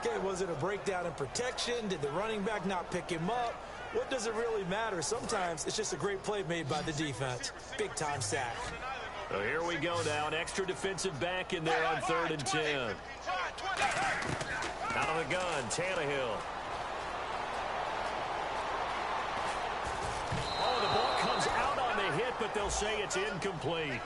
Okay, was it a breakdown in protection? Did the running back not pick him up? What does it really matter? Sometimes it's just a great play made by the defense. Big-time sack. So here we go now, an extra defensive back in there on 3rd and 10. Out of the gun, Tannehill. Oh, the ball comes out on the hit, but they'll say it's incomplete.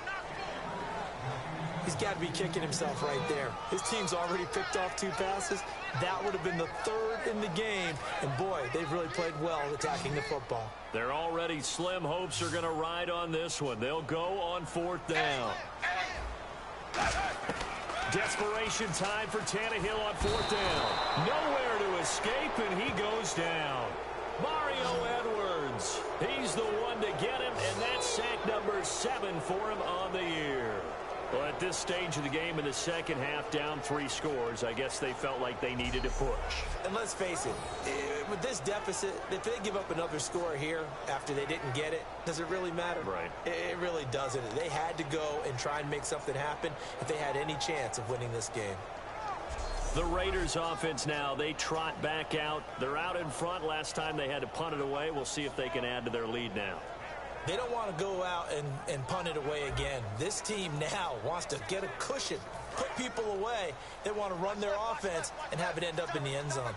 He's got to be kicking himself right there. His team's already picked off 2 passes. That would have been the 3rd in the game. And, boy, they've really played well attacking the football. Their already slim hopes are going to ride on this one. They'll go on 4th down. Desperation time for Tannehill on 4th down. Nowhere to escape, and he goes down. Mario Edwards, he's the one to get him, and that's sack number 7 for him on the year. Well, at this stage of the game in the second half, down 3 scores, I guess they felt like they needed to push. And let's face it, with this deficit, if they give up another score here after they didn't get it, does it really matter? Right. It really doesn't. They had to go and try and make something happen if they had any chance of winning this game. The Raiders offense now, they trot back out. They're out in front. Last time they had to punt it away. We'll see if they can add to their lead now. They don't want to go out and punt it away again. This team now wants to get a cushion, put people away. They want to run their offense and have it end up in the end zone.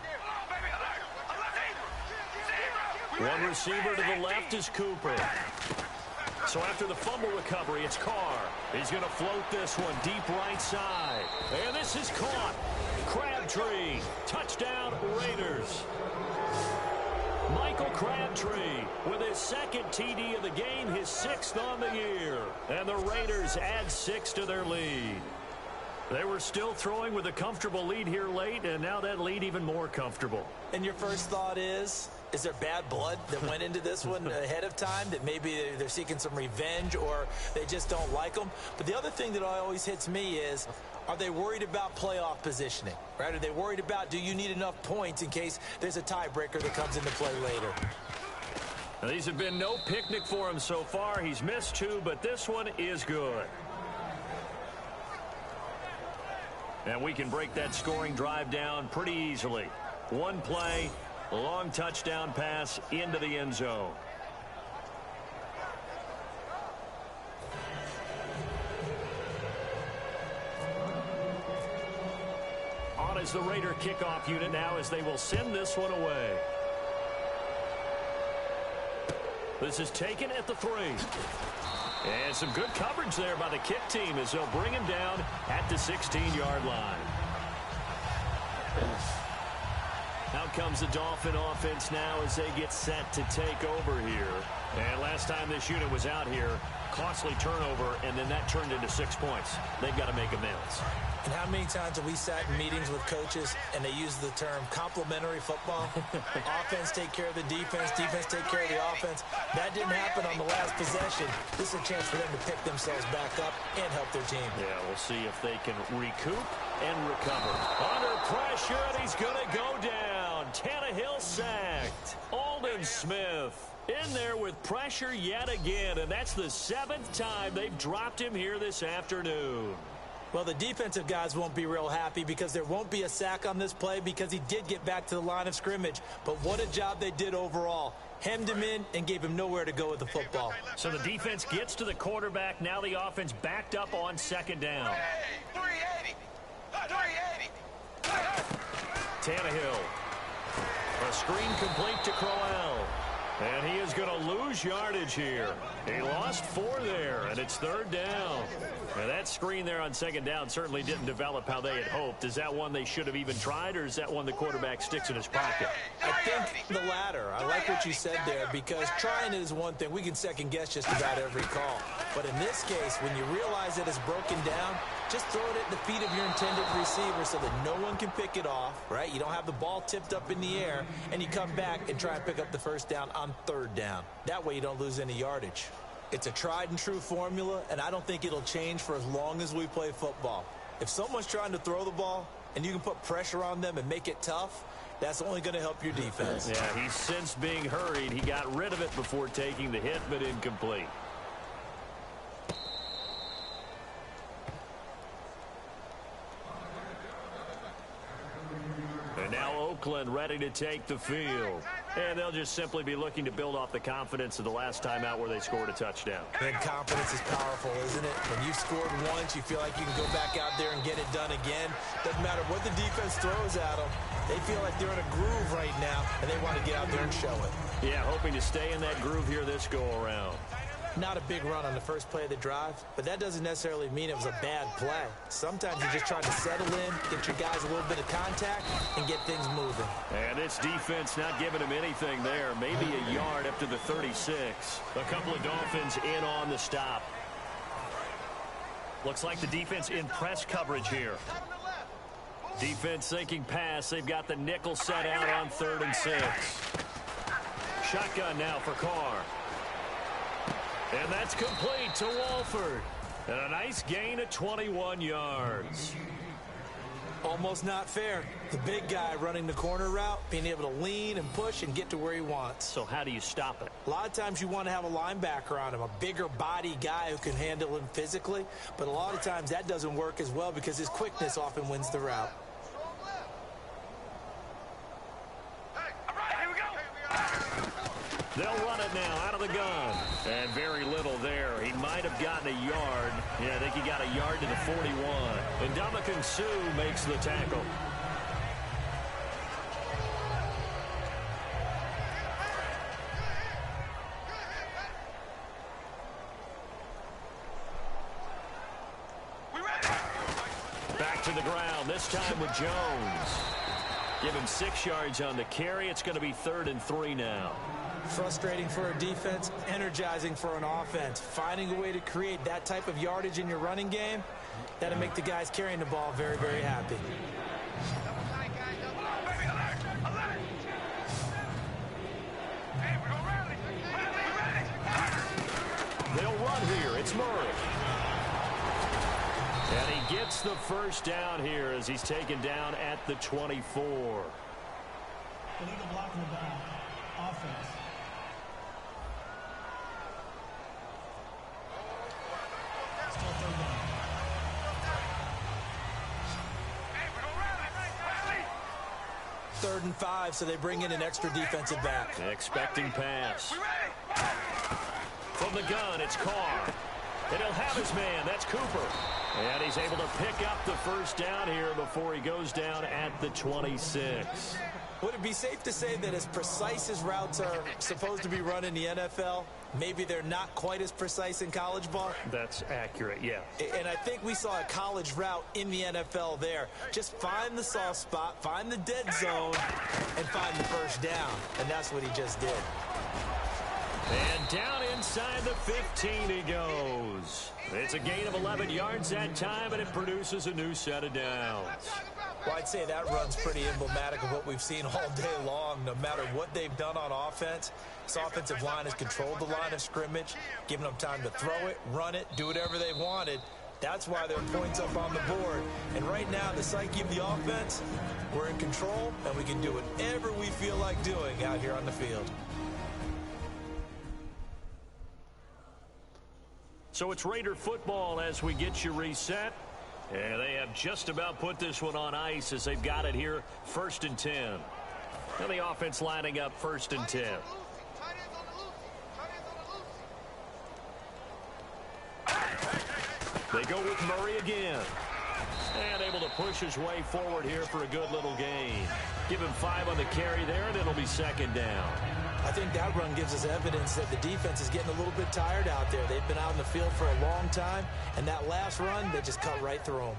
One receiver to the left is Cooper. So after the fumble recovery, it's Carr. He's going to float this one deep right side. And this is caught. Crabtree. Touchdown, Raiders. Michael Crabtree with his 2nd TD of the game, his 6th on the year. And the Raiders add 6 to their lead. They were still throwing with a comfortable lead here late, and now that lead even more comfortable. And your first thought is there bad blood that went into this one ahead of time, that maybe they're seeking some revenge or they just don't like them? But the other thing that always hits me is, are they worried about playoff positioning? Right? Are they worried about, do you need enough points in case there's a tiebreaker that comes into play later? Now, these have been no picnic for him so far. He's missed 2, but this one is good. And we can break that scoring drive down pretty easily. One play, a long touchdown pass into the end zone. On is the Raider kickoff unit now as they will send this one away. This is taken at the 3. And some good coverage there by the kick team as they'll bring him down at the 16-yard line. Out comes the Dolphin offense now as they get set to take over here. And last time this unit was out here, costly turnover, and then that turned into 6 points. They've got to make amends. And how many times have we sat in meetings with coaches and they use the term complementary football? Offense take care of the defense, defense take care of the offense. That didn't happen on the last possession. This is a chance for them to pick themselves back up and help their team. Yeah, we'll see if they can recoup and recover. Under pressure, and he's going to go down. Tannehill sacked. Aldon Smith in there with pressure yet again, and that's the 7th time they've dropped him here this afternoon. Well, the defensive guys won't be real happy because there won't be a sack on this play because he did get back to the line of scrimmage. But what a job they did overall. Hemmed him in and gave him nowhere to go with the football. So the defense gets to the quarterback. Now the offense backed up on 2nd down. Tannehill. A screen complete to Crowell. And he is going to lose yardage here. He lost 4 there, and it's 3rd down. And that screen there on 2nd down certainly didn't develop how they had hoped. Is that one they should have even tried, or is that one the quarterback sticks in his pocket? I think the latter. I like what you said there, because trying it is one thing. We can second-guess just about every call. But in this case, when you realize that it's broken down, just throw it at the feet of your intended receiver so that no one can pick it off, right? You don't have the ball tipped up in the air, and you come back and try and pick up the 1st down on 3rd down. That way you don't lose any yardage. It's a tried-and-true formula, and I don't think it'll change for as long as we play football. If someone's trying to throw the ball and you can put pressure on them and make it tough, that's only going to help your defense. Yeah, he's since being hurried. He got rid of it before taking the hit, but incomplete. And now Oakland ready to take the field. And they'll just simply be looking to build off the confidence of the last time out where they scored a touchdown. And confidence is powerful, isn't it? When you've scored once, you feel like you can go back out there and get it done again. Doesn't matter what the defense throws at them. They feel like they're in a groove right now, and they want to get out there and show it. Yeah, hoping to stay in that groove here this go-around. Not a big run on the first play of the drive, but that doesn't necessarily mean it was a bad play. Sometimes you're just trying to settle in, get your guys a little bit of contact, and get things moving. And this defense not giving him anything there. Maybe a yard up to the 36. A couple of Dolphins in on the stop. Looks like the defense in press coverage here. Defense thinking pass. They've got the nickel set out on 3rd and 6. Shotgun now for Carr. And that's complete to Walford. And a nice gain of 21 yards. Almost not fair. The big guy running the corner route, being able to lean and push and get to where he wants. So how do you stop it? A lot of times you want to have a linebacker on him, a bigger body guy who can handle him physically. But a lot of times that doesn't work as well because his quickness often wins the route. They'll run it now out of the gun. And very little there. He might have gotten a yard. Yeah, I think he got a yard to the 41. And Ndamukong Suh makes the tackle. Back to the ground, this time with Jones. Give him 6 yards on the carry. It's going to be 3rd and 3 now. Frustrating for a defense, energizing for an offense. Finding a way to create that type of yardage in your running game, that'll make the guys carrying the ball very, very happy. They'll run here. It's Murray. And he gets the 1st down here as he's taken down at the 24. Illegal blocking the ball. Offense. Still 3rd down. Third and 5, so they bring in an extra defensive back. Expecting pass. From the gun, it's Carr. And he'll have his man. That's Cooper. And he's able to pick up the 1st down here before he goes down at the 26. Would it be safe to say that as precise as routes are supposed to be run in the NFL, maybe they're not quite as precise in college ball? That's accurate, yeah. And I think we saw a college route in the NFL there. Just find the soft spot, find the dead zone, and find the 1st down. And that's what he just did. And down inside the 15 he goes. It's a gain of 11 yards that time, and it produces a new set of downs. Well, I'd say that run's pretty emblematic of what we've seen all day long. No matter what they've done on offense, this offensive line has controlled the line of scrimmage, given them time to throw it, run it, do whatever they wanted. That's why there are points up on the board. And right now, the psyche of the offense, we're in control, and we can do whatever we feel like doing out here on the field. So it's Raider football as we get you reset. And they have just about put this one on ice as they've got it here, 1st and 10. And the offense lining up 1st and 10. They go with Murray again. And able to push his way forward here for a good little gain. Give him 5 on the carry there, and it'll be second down. I think that run gives us evidence that the defense is getting a little bit tired out there. They've been out in the field for a long time, and that last run, they just cut right through them.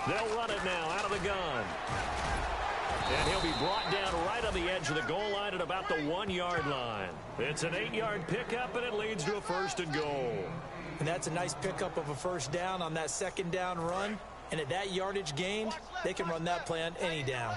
They'll run it now out of the gun. And he'll be brought down right on the edge of the goal line at about the 1-yard line. It's an 8-yard pickup, and it leads to a 1st and goal. And that's a nice pickup of a first down on that second down run. And at that yardage gained, they can run that play on any down.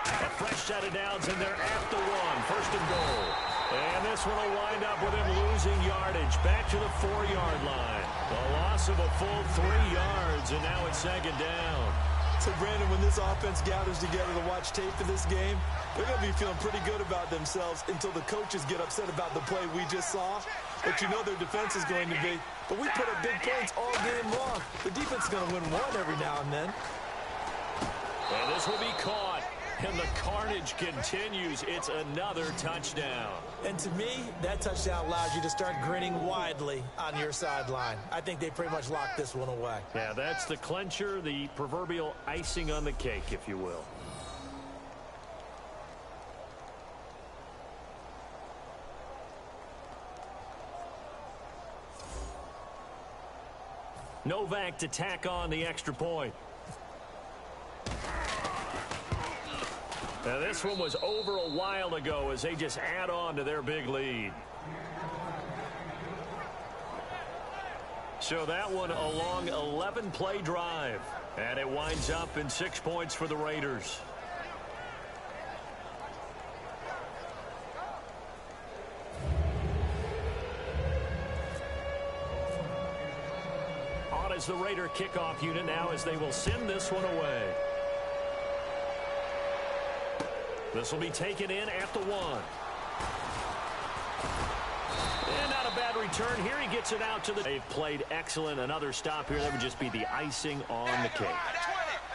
A fresh set of downs, and they're at the 1. 1st and goal. And this one will wind up with him losing yardage back to the 4-yard line. A loss of a full 3 yards, and now it's second down. So, Brandon, when this offense gathers together to watch tape of this game, they're going to be feeling pretty good about themselves until the coaches get upset about the play we just saw. But you know their defense is going to be. But we put up big points all game long. The defense is going to win one every now and then. And this will be caught. And the carnage continues. It's another touchdown. And to me, that touchdown allows you to start grinning widely on your sideline. I think they pretty much locked this one away. Yeah, that's the clincher, the proverbial icing on the cake, if you will. Novak to tack on the extra point. Now, this one was over a while ago as they just add on to their big lead. So that one a long 11-play drive. And it winds up in 6 points for the Raiders. On as the Raider kickoff unit now as they will send this one away. This will be taken in at the 1. And not a bad return. Here he gets it out to the... They've played excellent. Another stop here. That would just be the icing on the cake.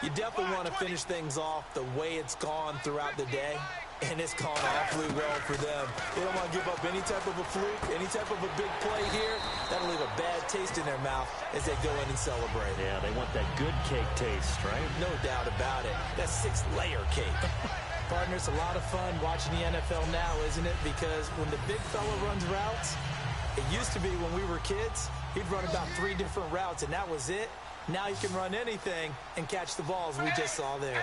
You definitely want to finish things off the way it's gone throughout the day. And it's gone awfully well for them. They don't want to give up any type of a fluke, any type of a big play here. That'll leave a bad taste in their mouth as they go in and celebrate. Yeah, they want that good cake taste, right? No doubt about it. That 6-layer cake. Partner, it's a lot of fun watching the NFL now, isn't it? Because when the big fella runs routes, it used to be when we were kids, he'd run about 3 different routes, and that was it. Now he can run anything and catch the balls we just saw there.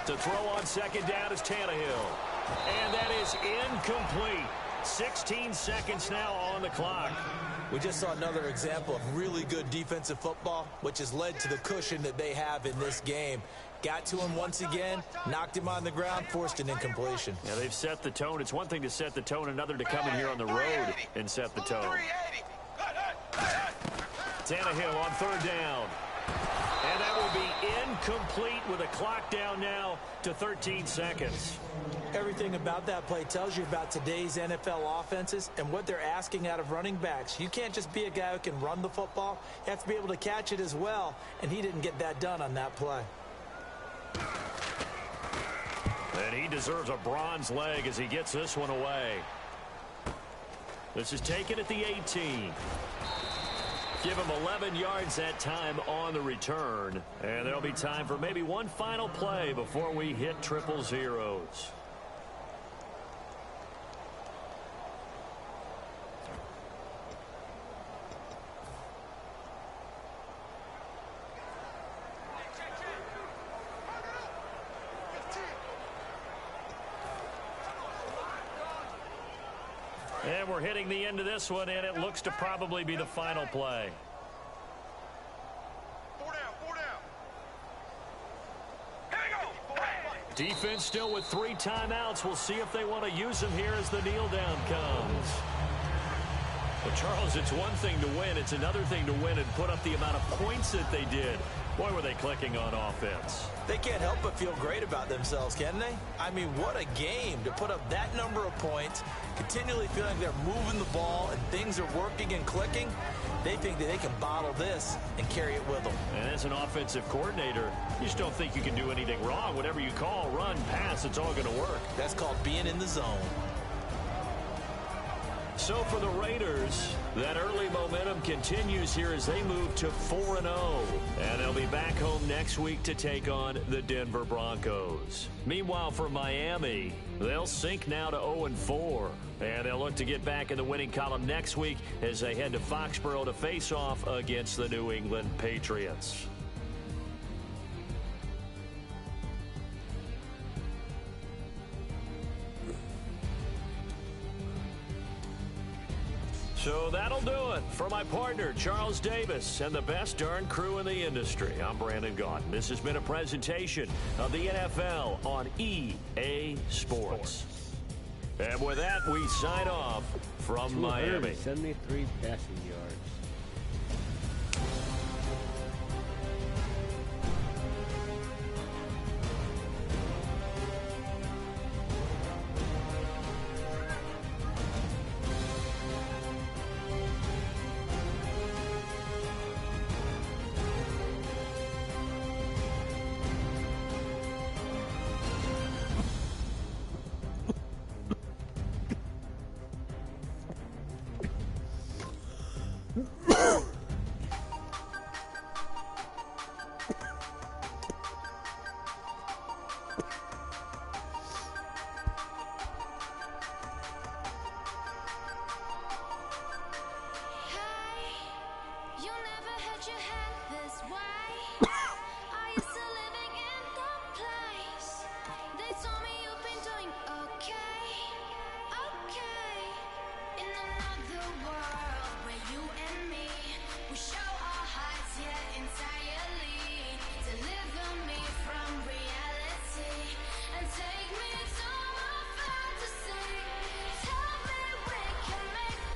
To throw on second down is Tannehill. And that is incomplete. 16 seconds now on the clock. We just saw another example of really good defensive football, which has led to the cushion that they have in this game. Got to him once again, knocked him on the ground, forced an incompletion. Yeah, they've set the tone. It's one thing to set the tone, another to come in here on the road and set the tone. Tannehill on 3rd down. And that will be incomplete with a clock down now to 13 seconds. Everything about that play tells you about today's NFL offenses and what they're asking out of running backs. You can't just be a guy who can run the football. You have to be able to catch it as well, and he didn't get that done on that play. And he deserves a bronze leg as he gets this one away. This is taken at the 18. Give him 11 yards that time on the return. And there'll be time for maybe one final play before we hit 000. And we're hitting the end of this one, and it looks to probably be the final play. 4 down, 4 down. Here we go. Defense still with 3 timeouts. We'll see if they want to use them here as the kneel down comes. But, Charles, it's one thing to win. It's another thing to win and put up the amount of points that they did. Boy, were they clicking on offense. They can't help but feel great about themselves, can they? I mean, what a game to put up that number of points, continually feeling they're moving the ball and things are working and clicking. They think that they can bottle this and carry it with them. And as an offensive coordinator, you just don't think you can do anything wrong. Whatever you call, run, pass, it's all going to work. That's called being in the zone. So for the Raiders, that early momentum continues here as they move to 4-0. And they'll be back home next week to take on the Denver Broncos. Meanwhile, for Miami, they'll sink now to 0-4. And they'll look to get back in the winning column next week as they head to Foxborough to face off against the New England Patriots. So that'll do it for my partner, Charles Davis, and the best darn crew in the industry. I'm Brandon Gaudin. This has been a presentation of the NFL on EA Sports. And with that, we sign off from Miami. 73 passing yards.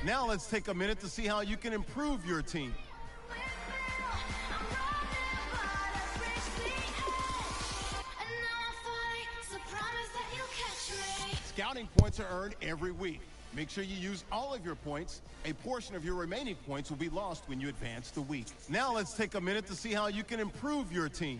Now let's take a minute to see how you can improve your team. Scouting points are earned every week. Make sure you use all of your points. A portion of your remaining points will be lost when you advance the week. Now let's take a minute to see how you can improve your team.